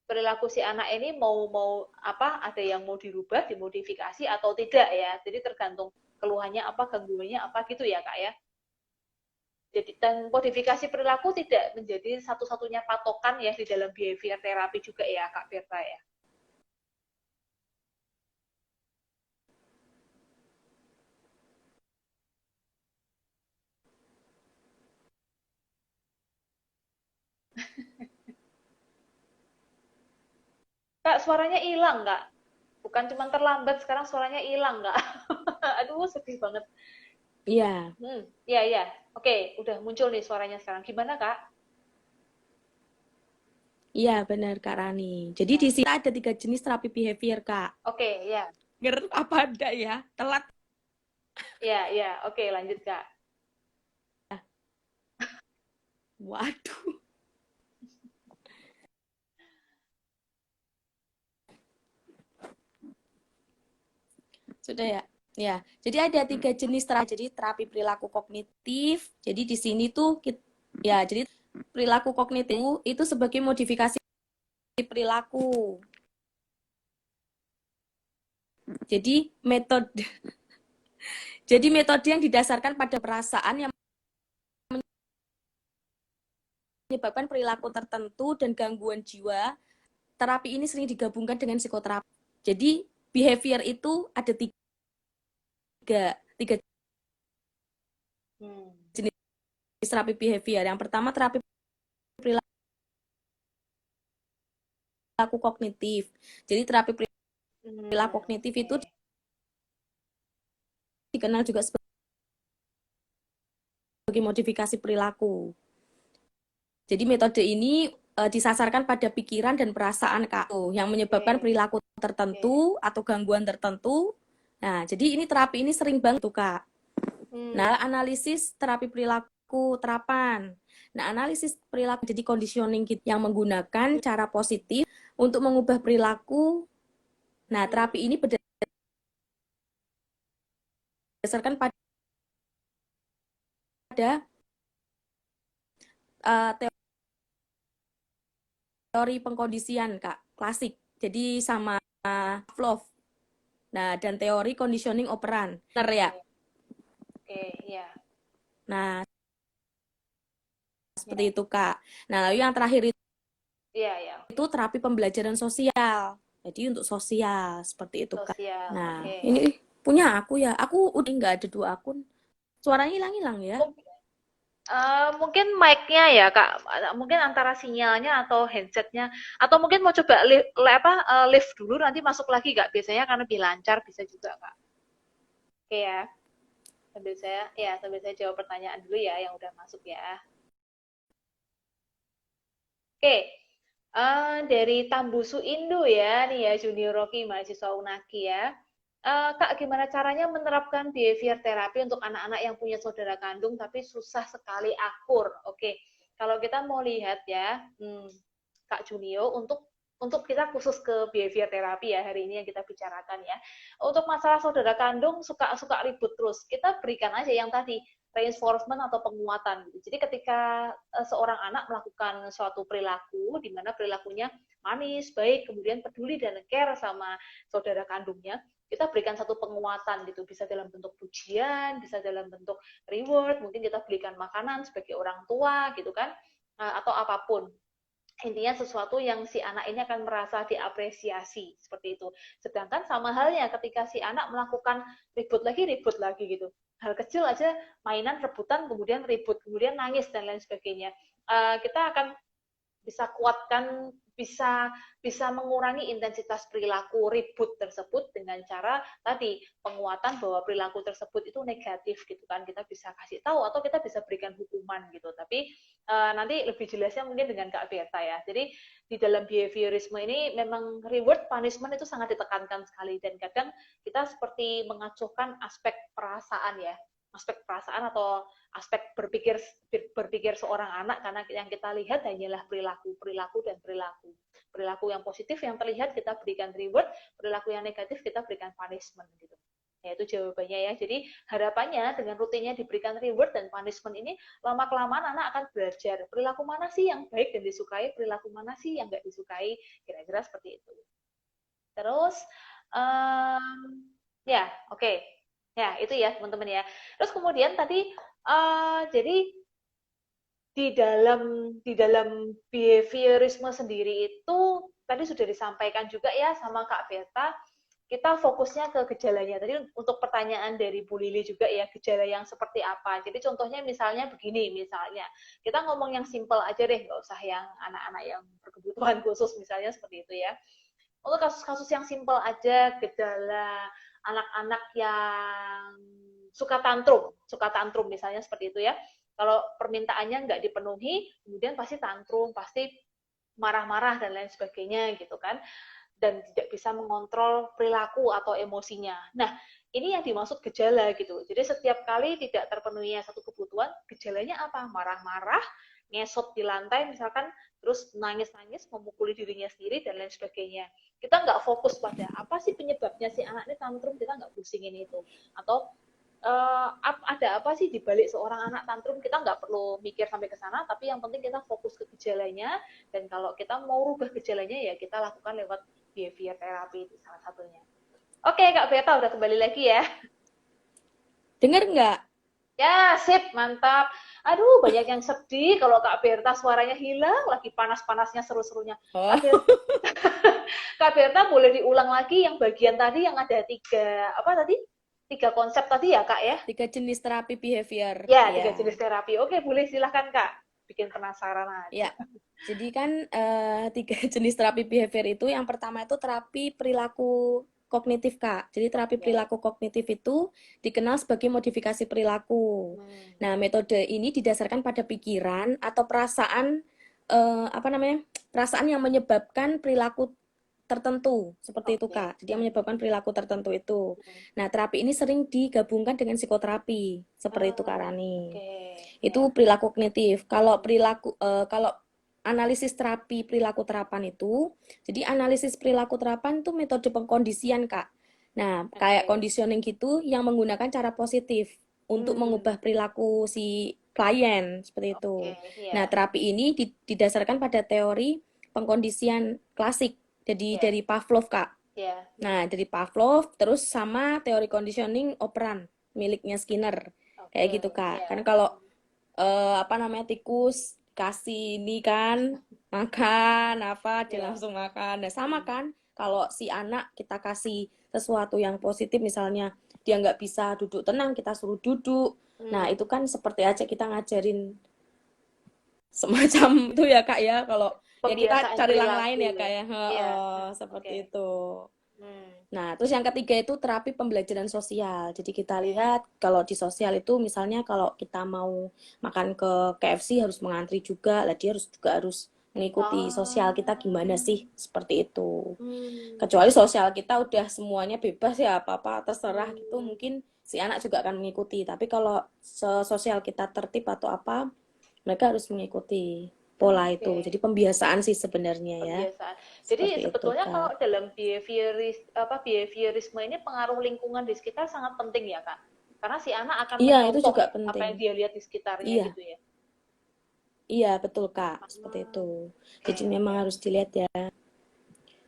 perilaku si anak ini mau mau apa ada yang mau dirubah, dimodifikasi atau tidak ya. Jadi tergantung keluhannya apa, gangguannya apa gitu ya, Kak ya. Jadi dan modifikasi perilaku tidak menjadi satu-satunya patokan ya di dalam behavior terapi juga ya, Kak Berta ya. Kak, suaranya hilang, Kak. Bukan cuma terlambat, sekarang suaranya hilang, Kak. Aduh, sedih banget.
Iya,
Iya, iya. Oke, udah muncul nih suaranya sekarang. Gimana, Kak?
iya benar Kak Rani. Jadi di sini ada 3 jenis terapi behavior, Kak.
Oke, ya.
Ngerti apa ada ya? Telat.
Iya, iya. Oke, lanjut, Kak.
Waduh. Sudah ya? Ya, jadi ada 3 jenis terapi. Jadi terapi perilaku kognitif. Jadi di sini tuh ya, jadi perilaku kognitif itu sebagai modifikasi perilaku. Jadi metode jadi metode yang didasarkan pada perasaan yang menyebabkan perilaku tertentu dan gangguan jiwa. Terapi ini sering digabungkan dengan psikoterapi. Jadi behavior itu ada tiga
Hmm.
jenis terapi behavior. Yang pertama terapi perilaku kognitif. Jadi terapi perilaku kognitif
Oke.
itu dikenal juga sebagai modifikasi perilaku. Jadi metode ini disasarkan pada pikiran dan perasaan Kak, yang menyebabkan perilaku tertentu atau gangguan tertentu. Nah, jadi ini terapi ini sering banget tuh Kak. Nah, analisis terapi perilaku terapan. Nah, analisis perilaku jadi conditioning yang menggunakan cara positif untuk mengubah perilaku. Nah, terapi ini berdasarkan pada teori pengkondisian Kak, klasik. Jadi sama Pavlov. Nah, dan teori conditioning operan. Benar ya?
Oke, iya.
Nah, seperti itu Kak. Nah, lalu yang terakhir itu terapi pembelajaran sosial. Jadi untuk sosial, seperti itu Kak.
Sosial,
Nah,
oke.
ini punya aku ya. Aku udah nggak ada 2 akun. Suaranya hilang-hilang ya.
Mungkin mic-nya ya Kak, mungkin antara sinyalnya atau headsetnya, atau mungkin mau coba live dulu nanti masuk lagi Kak, biasanya karena lebih lancar bisa juga Kak. Oke ya, sambil saya jawab pertanyaan dulu ya yang udah masuk ya. Oke, dari Tambusu Indo ya, nih ya Junior Rocky mahasiswa Unaki ya. Kak, gimana caranya menerapkan behavior terapi untuk anak-anak yang punya saudara kandung tapi susah sekali akur? Oke, kalau kita mau lihat ya, Kak Junio, untuk kita khusus ke behavior terapi ya hari ini yang kita bicarakan ya. Untuk masalah saudara kandung suka ribut terus, kita berikan aja yang tadi reinforcement atau penguatan. Jadi ketika seorang anak melakukan suatu perilaku di mana perilakunya manis, baik, kemudian peduli dan care sama saudara kandungnya, kita berikan satu penguatan gitu, bisa dalam bentuk pujian, bisa dalam bentuk reward, mungkin kita belikan makanan sebagai orang tua gitu kan, atau apapun. Intinya sesuatu yang si anak ini akan merasa diapresiasi seperti itu. Sedangkan sama halnya ketika si anak melakukan ribut lagi gitu. Hal kecil aja, mainan, rebutan, kemudian ribut, kemudian nangis dan lain sebagainya. Kita akan bisa kuatkan, bisa mengurangi intensitas perilaku ribut tersebut dengan cara tadi penguatan bahwa perilaku tersebut itu negatif gitu kan, kita bisa kasih tahu atau kita bisa berikan hukuman gitu. Tapi nanti lebih jelasnya mungkin dengan Kak Berta ya. Jadi di dalam behaviorisme ini memang reward punishment itu sangat ditekankan sekali, dan kadang kita seperti mengacuhkan aspek perasaan ya, aspek perasaan atau aspek berpikir seorang anak, karena yang kita lihat hanyalah perilaku dan perilaku yang positif yang terlihat kita berikan reward, perilaku yang negatif kita berikan punishment gitu. Ya, itu jawabannya ya. Jadi harapannya dengan rutinnya diberikan reward dan punishment ini, lama kelamaan anak akan belajar perilaku mana sih yang baik dan disukai, perilaku mana sih yang nggak disukai, kira-kira seperti itu. Terus ya oke. Okay. Ya, itu ya teman-teman ya. Terus kemudian tadi jadi di dalam behaviorisme sendiri itu tadi sudah disampaikan juga ya sama Kak Beta, kita fokusnya ke gejalanya. Tadi untuk pertanyaan dari Bu Lili juga ya, gejala yang seperti apa. Jadi contohnya misalnya begini, misalnya kita ngomong yang simple aja deh, nggak usah yang anak-anak yang berkebutuhan khusus misalnya seperti itu ya. Untuk kasus-kasus yang simple aja, gejala anak-anak yang suka tantrum misalnya seperti itu ya. Kalau permintaannya nggak dipenuhi, kemudian pasti tantrum, pasti marah-marah dan lain sebagainya gitu kan, dan tidak bisa mengontrol perilaku atau emosinya. Nah, ini yang dimaksud gejala gitu. Jadi setiap kali tidak terpenuhinya satu kebutuhan, gejalanya apa? Marah-marah, ngesot di lantai misalkan, terus nangis-nangis, memukuli dirinya sendiri dan lain sebagainya. Kita nggak fokus pada apa sih penyebabnya si anak ini tantrum, kita nggak pusingin itu. Atau ada apa sih di balik seorang anak tantrum, kita nggak perlu mikir sampai ke sana, tapi yang penting kita fokus ke gejalanya, dan kalau kita mau rubah gejalanya ya kita lakukan lewat behavior therapy itu salah satunya. Oke Kak Beta udah kembali lagi ya.
Dengar nggak?
Ya sip, mantap. Aduh banyak yang sedih kalau Kak Berta suaranya hilang, lagi panas-panasnya seru-serunya.
Oh.
Kak Berta boleh diulang lagi yang bagian tadi yang ada tiga konsep tadi ya Kak ya?
3 jenis terapi behavior.
Ya, 3 jenis terapi. Oke, boleh silahkan Kak. Bikin penasaran
Ya,
aja.
jadi kan 3 jenis terapi behavior itu, yang pertama itu terapi perilaku kognitif Kak. Jadi terapi perilaku kognitif itu dikenal sebagai modifikasi perilaku. Nah, metode ini didasarkan pada pikiran atau perasaan apa namanya, perasaan yang menyebabkan perilaku tertentu seperti itu
Oke.
Kak. Jadi yang menyebabkan perilaku tertentu itu.
Hmm.
Nah, terapi ini sering digabungkan dengan psikoterapi seperti itu Kak Rani.
Oke. Ya.
Itu perilaku kognitif. Kalau analisis terapi perilaku terapan itu, jadi analisis perilaku terapan itu metode pengkondisian Kak. Nah, kayak
Oke.
conditioning gitu yang menggunakan cara positif untuk
Hmm.
mengubah perilaku si klien seperti
Oke.
itu. Nah,
Ya.
terapi ini didasarkan pada teori pengkondisian klasik. Jadi
Ya.
dari Pavlov, Kak.
Ya.
Nah, dari Pavlov terus sama teori conditioning operan miliknya Skinner. Kayak gitu,
Oke.
Kak. Kan
Ya.
kalau apa namanya tikus kasih ini kan makan apa dia
Ya.
langsung makan. Nah, sama
Hmm.
kan kalau si anak kita kasih sesuatu yang positif misalnya dia nggak bisa duduk tenang kita suruh duduk. Nah,
Hmm.
itu kan seperti aja kita ngajarin semacam itu ya Kak ya. Kalau ya kita
Pembiasaan
cari yang lain
perilaku
ya Kak
ya.
ya.
Iya.
Seperti
Oke.
itu.
Hmm.
Nah, terus yang ketiga itu terapi pembelajaran sosial. Jadi kita
Oke.
lihat kalau di sosial itu misalnya kalau kita mau makan ke KFC harus mengantri juga, lah dia harus mengikuti sosial kita
Ah.
gimana sih seperti itu.
Hmm.
Kecuali sosial kita udah semuanya bebas ya apa-apa terserah gitu,
Hmm.
mungkin si anak juga akan mengikuti. Tapi kalau sosial kita tertib atau apa, mereka harus mengikuti pola itu.
Oke.
Jadi pembiasaan sih sebenarnya ya.
Pembiasaan. Jadi
Seperti itu,
sebetulnya kalau
Kak.
dalam behaviorisme ini pengaruh lingkungan di sekitar sangat penting ya, Kak. Karena si anak akan
Iya, itu
mencontoh
juga
ya apa
penting.
yang dia lihat di sekitarnya
Iya,
gitu ya.
iya betul Kak, seperti
Ah,
itu. Jadi
oke,
memang
ya.
harus dilihat ya.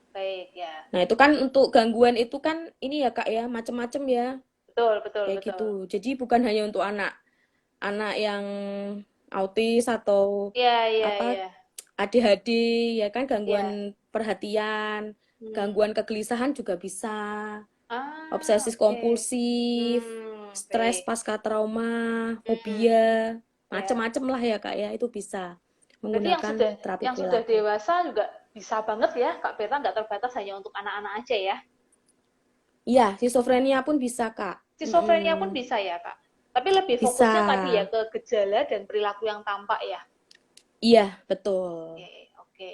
Baik, ya.
Nah, itu kan untuk gangguan itu kan ini ya Kak ya, macam-macam ya,
Betul, betul,
kayak
betul.
gitu. Jadi bukan hanya untuk anak yang autis atau
Iya, iya,
apa
iya.
ADHD ya kan
Iya.
gangguan perhatian,
Hmm.
gangguan kegelisahan juga bisa,
Ah,
obsesif
oke.
kompulsif, stres
Baik.
pasca trauma,
Hmm.
fobia,
Ya.
macam-macam lah ya Kak ya, itu bisa
Berarti
menggunakan terapi
yang sudah
perilaku.
dewasa juga bisa banget ya, Kak Berta, nggak terbatas hanya untuk anak-anak aja ya.
Iya, schizophrenia pun bisa, Kak.
Schizophrenia pun
Mm-mm.
bisa ya, Kak. Tapi lebih
Bisa.
fokusnya tadi ya ke gejala dan perilaku yang tampak ya.
Iya, betul.
Oke, oke.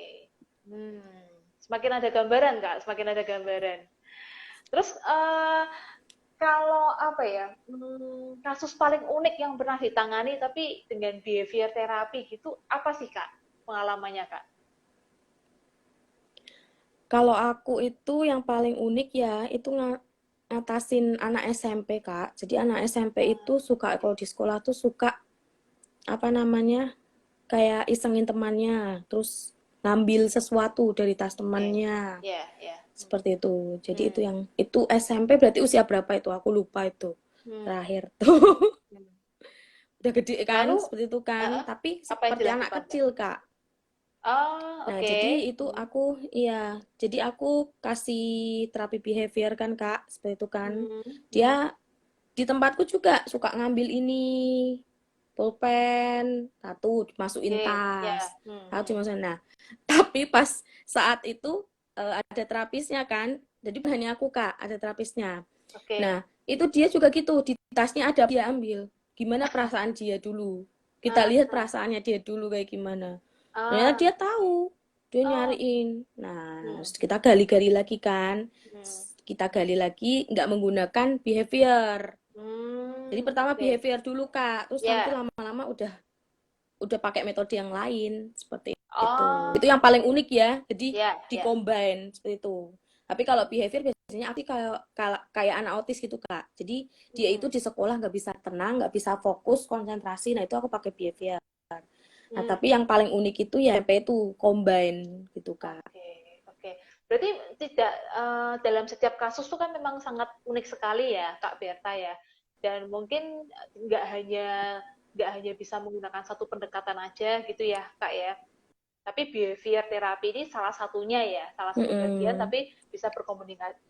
Semakin ada gambaran, Kak, semakin ada gambaran. Terus kalau apa ya, kasus paling unik yang pernah ditangani tapi dengan behavior terapi gitu, apa sih, Kak, pengalamannya, Kak?
Kalau aku itu yang paling unik ya, itu ngatasin anak SMP, Kak. Jadi anak SMP itu suka, kalau di sekolah tuh suka, apa namanya, kayak isengin temannya, terus ngambil sesuatu dari tas
Oke,
temannya.
ya, ya.
Seperti itu. Jadi itu
Hmm.
yang, itu SMP berarti usia berapa itu? Aku lupa itu.
Hmm.
Terakhir tuh.
Hmm.
Udah gede kan,
Lalu,
seperti itu kan. Tapi
apa yang
seperti anak
dilakukan, Kak?
kecil, Kak.
Oh,
Nah,
oke.
jadi itu aku kasih terapi behavior kan, Kak, seperti itu kan.
Hmm,
Dia
hmm.
di tempatku juga suka ngambil ini, pulpen, satu dimasukin
Oke, ya.
tas, satu
Hmm.
dimasukin. Nah, tapi pas saat itu ada terapisnya kan, jadi bukan hanya aku, Kak, ada terapisnya. Nah,
Oke.
itu dia juga gitu, di tasnya ada dia ambil. Gimana perasaan dia dulu? Kita
Ah,
lihat perasaannya dia dulu kayak gimana. Ternyata
ah,
dia
oke.
tahu, dia
Oh,
nyariin. Nah,
hmm,
kita gali-gali lagi kan.
hmm,
Kita gali lagi, nggak menggunakan behavior. Jadi pertama
oke.
behavior dulu, Kak. Terus nanti
Ya.
lama-lama udah pakai metode yang lain seperti itu. Itu
Oh,
yang paling
oke.
unik ya. Jadi
Ya, ya.
di-combine seperti itu. Tapi kalau behavior biasanya aku kayak anak autis gitu, Kak. Jadi dia
Hmm,
itu di sekolah nggak bisa tenang, nggak bisa fokus, konsentrasi. Nah, itu aku pakai behavior. Nah,
hmm.
tapi yang paling unik itu ya MP itu combine gitu, Kak.
Oke, oke. Berarti tidak dalam setiap kasus tuh kan memang sangat unik sekali ya, Kak Berta ya. Dan mungkin nggak hanya bisa menggunakan satu pendekatan aja gitu ya, Kak ya. Tapi behavior terapi ini salah satunya ya, salah satu bagian,
Mm-mm.
tapi bisa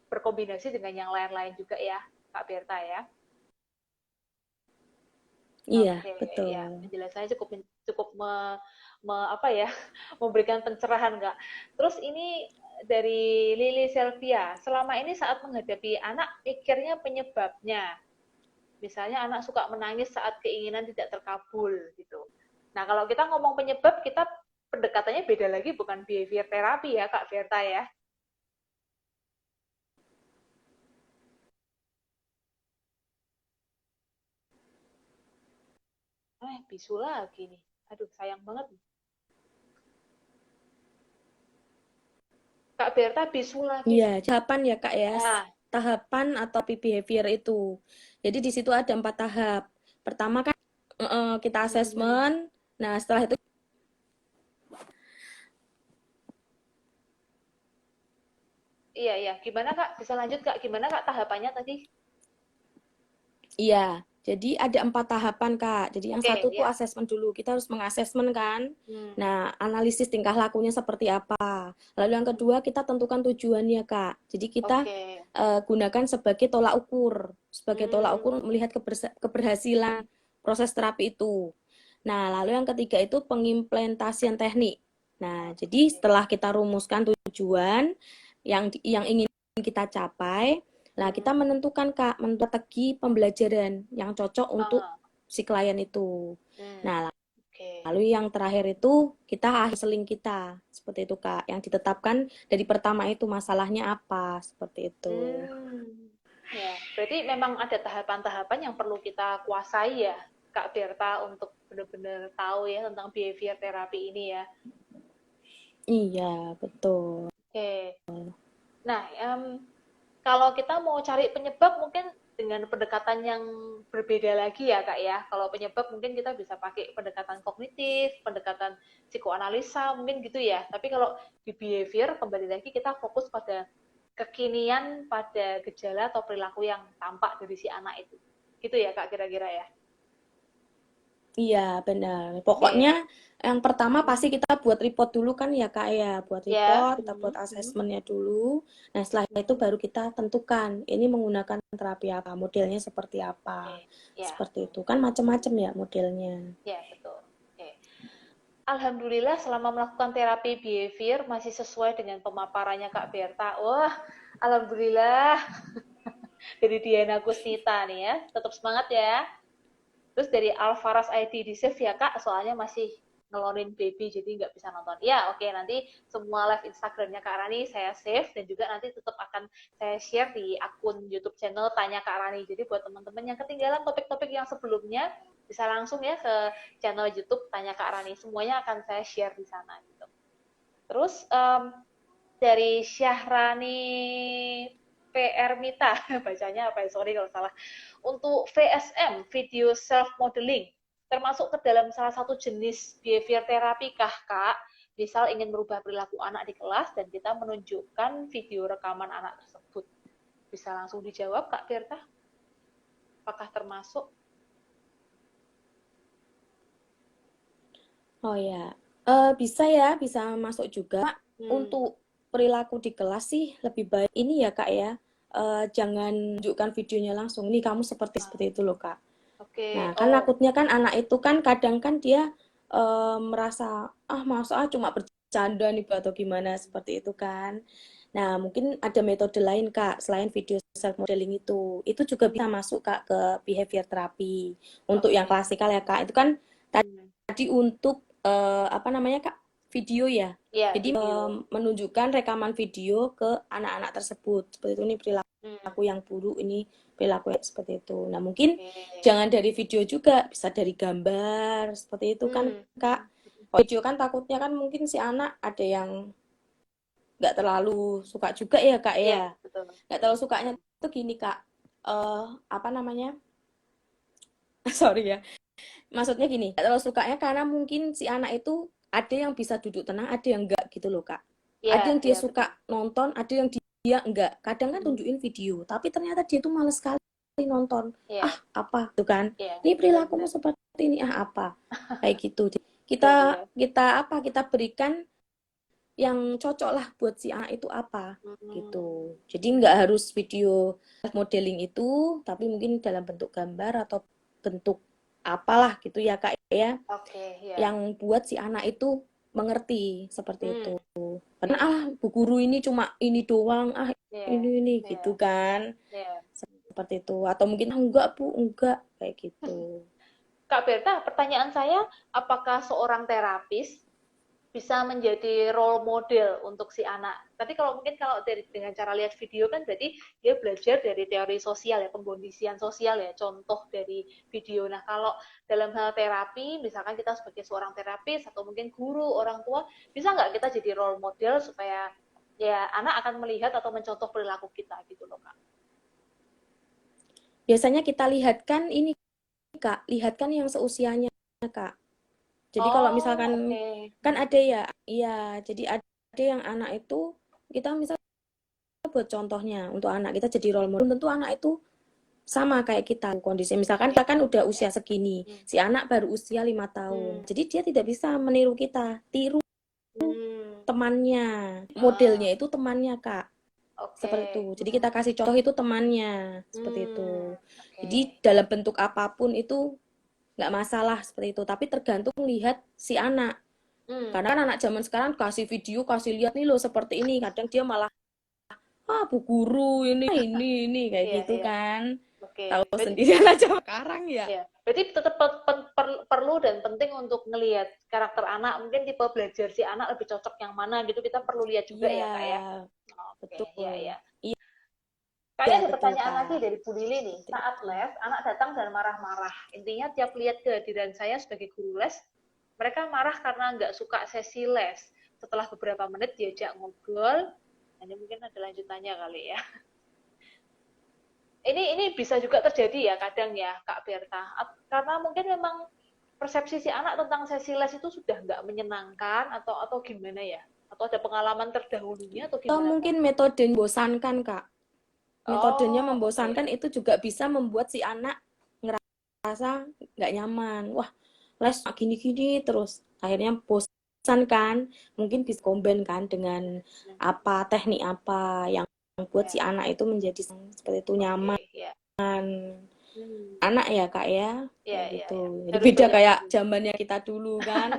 berkombinasi dengan yang lain-lain juga ya, Kak Berta ya.
Iya,
Oke, ya
betul.
penjelasannya cukup cukup apa ya, memberikan pencerahan Kak. Terus ini dari Lili Selvia, selama ini saat menghadapi anak, pikirnya penyebabnya. Misalnya anak suka menangis saat keinginan tidak terkabul gitu. Nah, kalau kita ngomong penyebab, kita pendekatannya beda lagi, bukan behavior terapi ya Kak Berta ya. Bisu lagi nih. Aduh, sayang banget. Kak Berta bisu lagi
Iya,
nih.
tahapan ya Kak ya,
Nah,
tahapan atau behavior itu. Jadi di situ ada 4 tahap. Pertama kan kita
hmm,
asesmen. Nah, setelah itu
iya iya. Gimana Kak? Bisa lanjut Kak? Gimana Kak tahapannya tadi?
iya, jadi ada 4 tahapan Kak. Jadi yang
Oke,
satu tuh
ya.
asesmen dulu. Kita harus mengasesmen kan.
Hmm,
Nah, analisis tingkah lakunya seperti apa. Lalu yang
hmm,
kedua kita tentukan tujuannya Kak. Jadi kita
oke.
gunakan sebagai tolak ukur. Sebagai tolak
Hmm,
ukur melihat keberhasilan proses terapi itu. Nah, lalu yang ketiga itu pengimplementasian teknik. Nah, jadi
oke.
setelah kita rumuskan tujuan yang ingin kita capai, nah kita
Hmm,
menentukan Kak, strategi pembelajaran yang cocok untuk
aha,
si klien itu.
hmm,
Nah,
oke.
lalu yang terakhir itu kita seling kita, seperti itu Kak, yang ditetapkan dari pertama itu masalahnya apa, seperti itu.
Hmm, ya. Berarti memang ada tahapan-tahapan yang perlu kita kuasai ya, Kak Berta, untuk benar-benar tahu ya tentang behavior terapi ini ya.
Iya, betul.
Oke. Nah, kalau kita mau cari penyebab mungkin dengan pendekatan yang berbeda lagi ya Kak ya. Kalau penyebab mungkin kita bisa pakai pendekatan kognitif, pendekatan psikoanalisa mungkin gitu ya. Tapi kalau di behavior kembali lagi kita fokus pada kekinian, pada gejala atau perilaku yang tampak dari si anak itu. Gitu ya Kak kira-kira ya.
Iya, benar. Pokoknya
Oke.
yang pertama
Hmm.
pasti kita buat report dulu kan ya, Kak ya. Buat
Ya.
report, kita buat
Hmm. Hmm.
asesmennya dulu. Nah, setelah itu
Hmm.
baru kita tentukan ini menggunakan terapi apa, modelnya seperti apa.
Oke. Ya.
Seperti itu. Kan macam-macam ya modelnya.
Ya, betul. Oke. Alhamdulillah selama melakukan terapi behavior masih sesuai dengan pemaparannya Kak Berta. Wah, alhamdulillah. Dari Diana Gusnita nih ya. Tetap semangat ya. Terus dari Alvaras ID di save ya Kak, soalnya masih ngelonin baby jadi nggak bisa nonton. Ya oke, nanti semua live Instagramnya Kak Rani saya save dan juga nanti tetap akan saya share di akun YouTube channel Tanya Kak Rani. Jadi buat teman-teman yang ketinggalan topik-topik yang sebelumnya bisa langsung ya ke channel YouTube Tanya Kak Rani. Semuanya akan saya share di sana gitu. Terus dari Syahrani PR Mita, bacanya apa ya, sorry kalau salah. Untuk VSM, video self modeling, termasuk ke dalam salah satu jenis behavior terapi kah Kak? Misal ingin merubah perilaku anak di kelas dan kita menunjukkan video rekaman anak tersebut. Bisa langsung dijawab Kak Berta? Apakah termasuk?
Oh ya, bisa ya, bisa masuk juga.
Hmm,
Untuk perilaku di kelas sih lebih baik ini ya Kak ya. Jangan tunjukkan videonya langsung. Nih kamu seperti itu loh Kak.
oke.
Nah, kan
Oh,
takutnya kan anak itu kan kadang kan dia merasa masa cuma bercanda nih atau gimana seperti itu kan. Nah, mungkin ada metode lain Kak selain video self modeling itu. Itu juga bisa masuk Kak ke behavior therapy. Untuk yang
oke.
klasikal ya Kak. Itu kan
Hmm.
tadi untuk apa namanya Kak? Video ya.
Ya,
Jadi
video.
menunjukkan rekaman video ke anak-anak tersebut. Seperti itu nih
Hmm.
perilaku yang buruk ini perilaku yang seperti itu. Nah, mungkin
Oke.
jangan dari video juga, bisa dari gambar seperti itu kan,
Hmm.
Kak.
Hmm.
Kalau video kan takutnya kan mungkin si anak ada yang nggak terlalu suka juga ya, Kak
Iya,
ya.
betul.
Nggak terlalu sukanya tuh gini, Kak. Apa namanya? Sorry ya. Maksudnya gini, nggak terlalu sukanya karena mungkin si anak itu ada yang bisa duduk tenang, ada yang enggak gitu loh, Kak.
Iya,
Ada yang dia
iya betul.
suka nonton, ada yang dia enggak. Kadang kan
Hmm.
tunjukin video, tapi ternyata dia tuh males sekali nonton.
Iya,
Apa tuh kan?
iya,
Ini perilakumu
benar-benar.
seperti ini, apa? Kayak gitu.
Iya,
Kita
iya.
kita apa? Kita berikan yang cocok lah buat si anak itu apa
Hmm.
gitu. Jadi nggak harus video modeling itu, tapi mungkin dalam bentuk gambar atau bentuk apalah gitu ya Kak ya,
Oke, ya.
yang buat si anak itu mengerti seperti
Hmm.
itu. Karena
Oke.
bu guru ini cuma ini doang,
Iya,
ini
iya,
gitu kan.
iya.
Seperti itu. Atau mungkin enggak Bu, enggak kayak gitu.
Kak Berta, pertanyaan saya, apakah seorang terapis bisa menjadi role model untuk si anak. Tapi kalau mungkin kalau dengan cara lihat video kan berarti dia belajar dari teori sosial ya, pengkondisian sosial ya, contoh dari video. Nah kalau dalam hal terapi, misalkan kita sebagai seorang terapis atau mungkin guru, orang tua, bisa nggak kita jadi role model supaya ya anak akan melihat atau mencontoh perilaku kita gitu loh Kak.
Biasanya kita lihatkan ini Kak, lihatkan yang seusianya Kak. Jadi kalau
Oh,
misalkan
oke.
kan ada ya, iya, jadi ada yang anak itu kita misal buat contohnya untuk anak kita jadi role model, tentu anak itu sama kayak kita kondisi. Misalkan kita kan udah usia segini,
Hmm.
si anak baru usia 5 tahun. Jadi dia tidak bisa meniru kita, tiru
Hmm.
temannya.
Ah,
Modelnya itu temannya, Kak.
oke.
Seperti itu. Jadi kita kasih contoh itu temannya, seperti itu.
Oke.
Jadi dalam bentuk apapun itu nggak masalah seperti itu, tapi tergantung lihat si anak.
Hmm.
Karena kan anak zaman sekarang kasih video, kasih lihat nih loh seperti ini, kadang dia malah Bu Guru ini kayak
Iya,
gitu
iya.
kan.
Oke.
Tahu
Berarti,
sendiri anak zaman sekarang ya.
ya. Berarti tetap perlu dan penting untuk ngelihat karakter anak. Mungkin tipe belajar si anak lebih cocok yang mana gitu. Kita perlu lihat juga
Iya,
ya, Kak ya. Oke,
betul.
iya, iya.
Iya,
Kayaknya ada
betul,
pertanyaan lagi
Kak.
dari Bu Lili nih.
Seperti
Saat
itu.
les, anak datang dan marah-marah. Intinya tiap lihat kehadiran saya sebagai guru les, mereka marah karena nggak suka sesi les. Setelah beberapa menit diajak ngobrol, ini mungkin ada lanjutannya kali ya. Ini bisa juga terjadi ya kadang ya Kak Berta. Karena mungkin memang persepsi si anak tentang sesi les itu sudah nggak menyenangkan atau gimana ya? Atau ada pengalaman terdahulunya atau
Atau
gimana Kak?
mungkin metode membosankan, Kak. Metodenya
Oh, oke.
membosankan itu juga bisa membuat si anak ngerasa nggak nyaman. Wah, les gini-gini terus. Akhirnya bosan kan. Mungkin bisa combine kan dengan apa, teknik apa yang buat si
Ya,
anak itu menjadi seperti itu nyaman.
oke, ya. Hmm.
Anak ya Kak ya,
Ya,
kayak
ya,
gitu.
ya.
Jadi
Harus
beda
banyak
kayak
ngobrol.
zamannya kita dulu kan.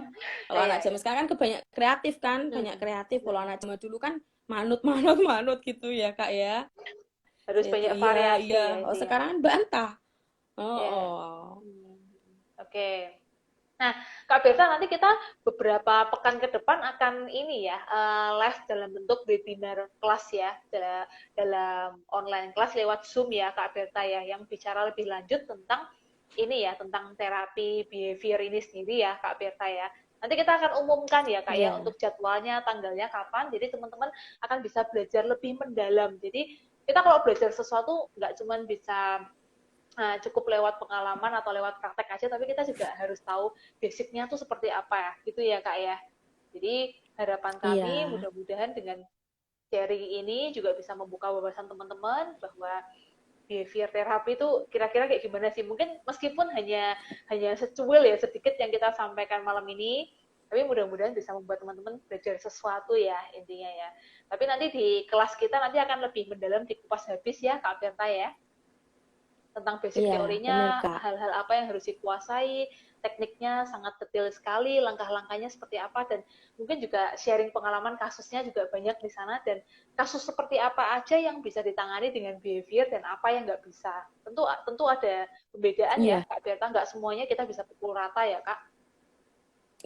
Kalau
Iya,
anak zaman
iya.
sekarang kan kebanyak kreatif kan, banyak
Hmm.
kreatif. Kalau
Hmm.
anak zaman dulu kan manut manut manut gitu ya Kak ya.
Harus
Itu
banyak
iya
variasi
iya.
ya
Oh
intinya.
sekarang kan bantah. Oh,
Ya.
oh.
Hmm. Oke. Nah, Kak Berta, nanti kita beberapa pekan ke depan akan ini ya, les dalam bentuk webinar kelas ya, dalam online kelas lewat Zoom ya, Kak Berta ya, yang bicara lebih lanjut tentang ini ya, tentang terapi behavior ini sendiri ya, Kak Berta ya. Nanti kita akan umumkan ya, Kak ya,
Iya.
untuk jadwalnya, tanggalnya kapan, jadi teman-teman akan bisa belajar lebih mendalam. Jadi kita kalau belajar sesuatu nggak cuma bisa cukup lewat pengalaman atau lewat praktek aja, tapi kita juga harus tahu basicnya tuh seperti apa ya, gitu ya Kak ya. Jadi harapan
Iya.
kami mudah-mudahan dengan sharing ini juga bisa membuka wawasan teman-teman bahwa behavior terapi itu kira-kira kayak gimana sih. Mungkin meskipun hanya secuil ya sedikit yang kita sampaikan malam ini, tapi mudah-mudahan bisa membuat teman-teman belajar sesuatu ya intinya ya. Tapi nanti di kelas kita nanti akan lebih mendalam dikupas habis ya Kak Berta ya, tentang basic
Iya, benar
teorinya,
Kak.
hal-hal apa yang harus dikuasai, tekniknya sangat detail sekali, langkah-langkahnya seperti apa, dan mungkin juga sharing pengalaman kasusnya juga banyak di sana, dan kasus seperti apa aja yang bisa ditangani dengan behavior dan apa yang nggak bisa. Tentu ada pembedaan ya,
Iya.
Kak Berta, nggak semuanya kita bisa pukul rata ya, Kak.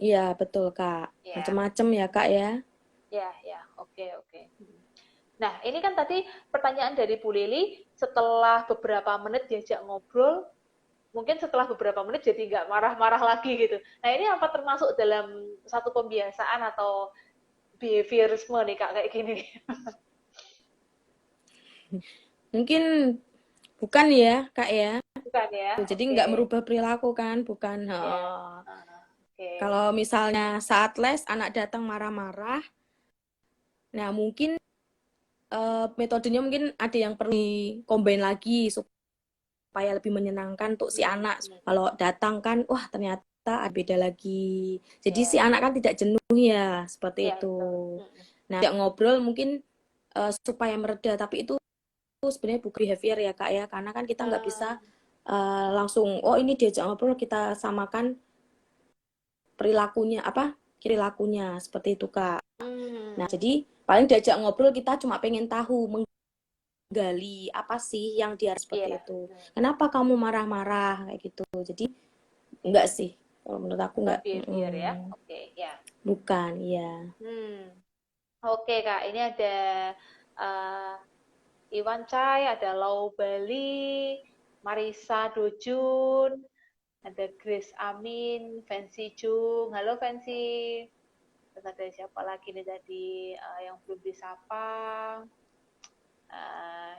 Iya, betul Kak.
Ya,
Macem-macem ya Kak ya.
ya, oke, oke. Nah, ini kan tadi pertanyaan dari Bu Lili, setelah beberapa menit diajak ngobrol, mungkin setelah beberapa menit jadi nggak marah-marah lagi gitu. Nah ini apa termasuk dalam satu pembiasaan atau behaviorisme nih Kak kayak gini nih?
Mungkin bukan ya Kak ya.
Bukan ya?
Jadi
Oke.
nggak merubah perilaku kan, bukan.
Ya.
Heeh.
Oke.
Kalau misalnya saat les anak datang marah-marah, nah mungkin metodenya mungkin ada yang perlu di-combine lagi supaya lebih menyenangkan untuk si anak. Kalau datang kan, wah ternyata ada beda lagi. Jadi si
Ya.
anak kan tidak jenuh ya, seperti
Ya,
itu.
betul.
Nah, tidak ngobrol mungkin supaya mereda, tapi itu sebenarnya bukan behavior ya kak ya, karena kan kita nggak bisa langsung, oh ini diajak ngobrol kita samakan perilakunya apa perilakunya seperti itu kak. Nah jadi paling diajak ngobrol kita cuma pengen tahu menggali apa sih yang dia seperti
Iya.
itu. Kenapa kamu marah-marah kayak gitu. Jadi enggak sih kalau menurut aku
Bukan
enggak.
behavior ya. Oke, ya.
Bukan, iya.
Hmm. Oke Kak, ini ada eh, Iwan Chai, ada Lau Bali, Marisa Dojun, ada Grace Amin, Fancy Jung. Halo Fancy. Terus ada siapa lagi nih tadi yang belum disapa? Eh,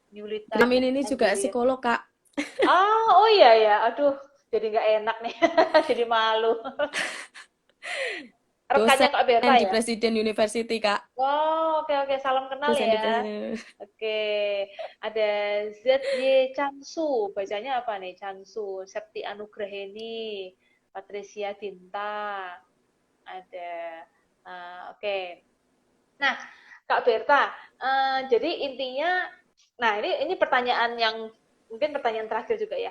Yulita
Amin ini juga
Angelia.
psikolog, Kak.
Ah, oh iya ya. Aduh, jadi nggak enak nih. Jadi malu. Rekannya Kak
Dosen
Berta
di
ya?
Presiden University, Kak.
Oh, oke oke. Salam kenal
Dosen di
ya.
Presiden.
Oke. Ada ZY Chansu. Bacanya apa nih? Chansu. Septi Anugraheni. Patricia Dinta. Ada. Oke. Nah, Kak Berta. Jadi intinya, nah ini pertanyaan yang mungkin pertanyaan terakhir juga ya.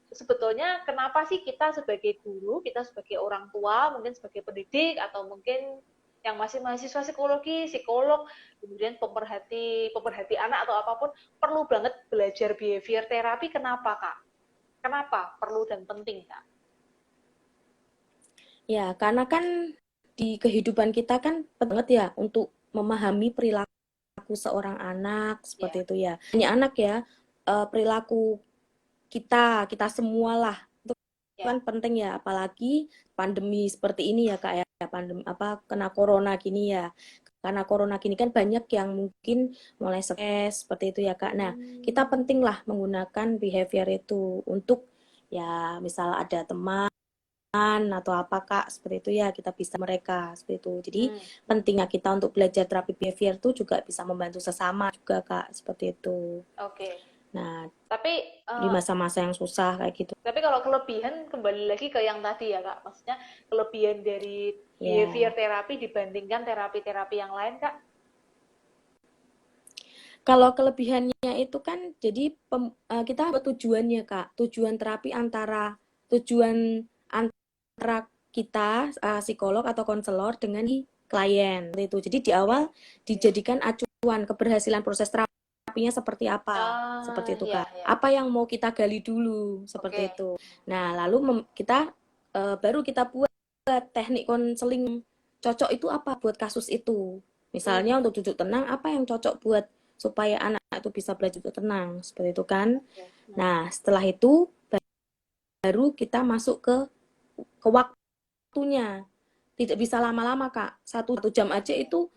Sebetulnya kenapa sih kita sebagai guru, kita sebagai orang tua, mungkin sebagai pendidik, atau mungkin yang masih mahasiswa psikologi, psikolog, kemudian pemerhati anak atau apapun, perlu banget belajar behavior terapi. Kenapa, Kak? Kenapa perlu dan penting, Kak?
Ya, karena kan di kehidupan kita kan penting banget ya untuk memahami perilaku seorang anak seperti
Ya,
itu ya. Hanya anak ya, perilaku kita semua lah itu
ya.
kan penting ya, apalagi pandemi seperti ini ya Kak ya, pandemi apa kena corona gini ya. Karena corona gini kan banyak yang mungkin mulai stres seperti itu ya Kak. Nah, kita
Hmm,
penting lah menggunakan behavior itu untuk ya misal ada teman atau apa Kak seperti itu ya kita bisa mereka seperti itu. Jadi
hmm,
pentingnya kita untuk belajar terapi behavior itu juga bisa membantu sesama juga Kak seperti itu.
oke.
Nah,
Tapi
di
eh,
masa-masa yang susah kayak gitu.
tapi kalau kelebihan kembali lagi ke yang tadi ya Kak. Maksudnya kelebihan dari behavior
Ya,
terapi dibandingkan terapi-terapi yang lain Kak.
kalau kelebihannya itu kan jadi kita ada tujuannya Kak. Tujuan terapi tujuan antara kita psikolog atau konselor dengan klien itu. Jadi di
Oke.
awal dijadikan acuan keberhasilan proses terapinya seperti apa, seperti itu
Ya,
Kak.
ya.
Apa yang mau kita gali dulu seperti
Oke.
itu. Nah, lalu kita baru kita buat teknik konseling cocok itu apa buat kasus itu.
Hmm.
Misalnya untuk duduk tenang, apa yang cocok buat supaya anak itu bisa belajar tenang seperti itu kan.
Oke. Hmm.
Nah, setelah itu baru kita masuk ke waktunya. Tidak bisa lama-lama Kak. Satu jam
Ya,
aja
ya.
itu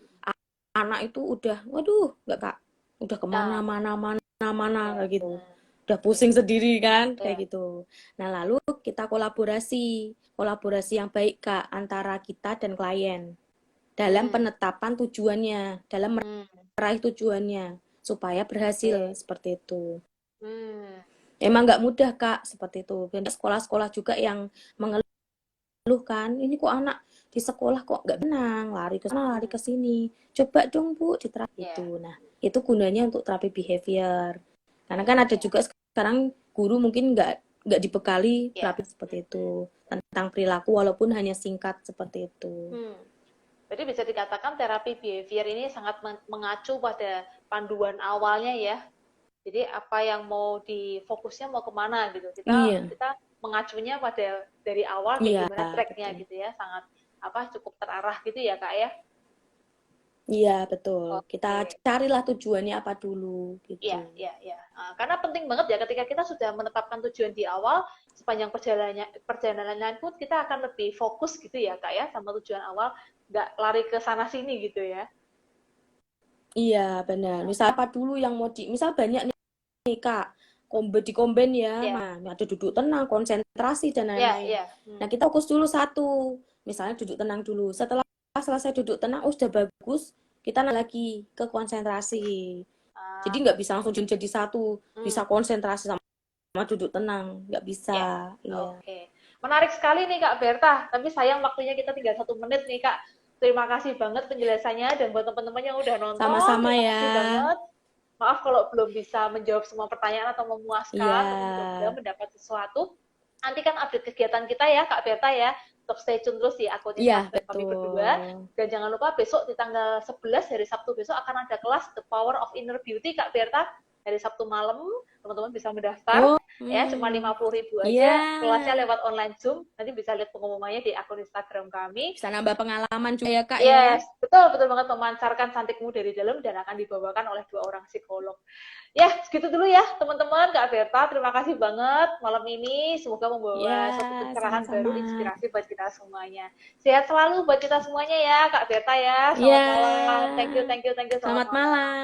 anak itu udah, waduh, nggak Kak, udah
Nah,
kemana-mana mana
ya.
kayak gitu.
Hmm.
Udah pusing sendiri kan
Ya.
kayak gitu. Nah, lalu kita kolaborasi yang baik Kak antara kita dan klien dalam
Hmm.
penetapan tujuannya, dalam
Hmm.
meraih tujuannya supaya berhasil
Oke.
seperti itu.
Hmm.
Emang nggak mudah Kak seperti itu. Banyak sekolah-sekolah juga yang mengeluh kan, ini kok anak di sekolah kok nggak tenang, lari ke sana, lari
Hmm.
ke sini. Coba dong Bu diterapi
Ya.
itu. Nah, itu gunanya untuk terapi behavior. Karena
Ya.
kan ada
Ya.
juga sekarang guru mungkin nggak dibekali
Ya.
terapi seperti
Hmm.
itu tentang perilaku walaupun hanya singkat seperti itu.
Hmm. Jadi bisa dikatakan terapi behavior ini sangat mengacu pada panduan awalnya ya. Jadi apa yang mau difokusnya mau kemana gitu. Kita
Iya,
kita mengacunya pada dari awal kayak
iya
gimana tracknya
betul.
gitu ya. Sangat apa cukup terarah gitu ya Kak ya.
Iya, betul. Kita
Oke.
carilah tujuannya apa dulu gitu.
Iya, iya, iya. Karena penting banget ya ketika kita sudah menetapkan tujuan di awal, sepanjang perjalanannya pun kita akan lebih fokus gitu ya kak ya sama tujuan awal, nggak lari ke sana sini gitu ya.
Iya, benar. Misal apa dulu yang mau misal banyak nih Kak, di komben ya.
Iya,
Nah, ada duduk tenang, konsentrasi dan
iya,
lain-lain.
iya.
Nah, kita fokus dulu satu. Misalnya duduk tenang dulu. Setelah selesai duduk tenang, oh sudah bagus, kita naik lagi ke konsentrasi. Jadi
Ah,
nggak bisa langsung jadi satu, bisa
hmm,
konsentrasi sama duduk tenang, nggak bisa.
ya.
Iya.
Oke. Menarik sekali nih Kak Berta, tapi sayang waktunya kita tinggal 1 menit nih Kak. Terima kasih banget penjelasannya dan buat teman-teman yang udah nonton,
Sama-sama
terima
ya.
kasih banget. Maaf kalau belum bisa menjawab semua pertanyaan atau
Iya.
memuaskan, tapi mudah-mudahan mendapat sesuatu. Nanti kan update kegiatan kita ya, Kak Berta ya. Tetap stay tune terus di akun
Iya,
Instagram kami berdua.
betul.
Dan jangan lupa besok di tanggal 11 hari Sabtu besok akan ada kelas The Power of Inner Beauty, Kak Berta. hari Sabtu malam. Teman-teman bisa mendaftar.
Oh,
Ya, cuma 50.000 aja.
iya.
Kelasnya lewat online Zoom. Nanti bisa lihat pengumumannya di akun Instagram kami.
Bisa nambah pengalaman juga ya, Kak, ya.
Yes, betul banget, memancarkan cantikmu dari dalam dan akan dibawakan oleh 2 orang psikolog. Ya, segitu dulu ya teman-teman. Kak Berta, terima kasih banget malam ini. Semoga membawa
Ya,
suatu pencerahan baru,
sama-sama.
inspirasi buat kita semuanya. Sehat selalu buat kita semuanya ya, Kak Berta ya. Selamat
Iya.
malam. Thank you.
Selamat
Selamat malam.
malam.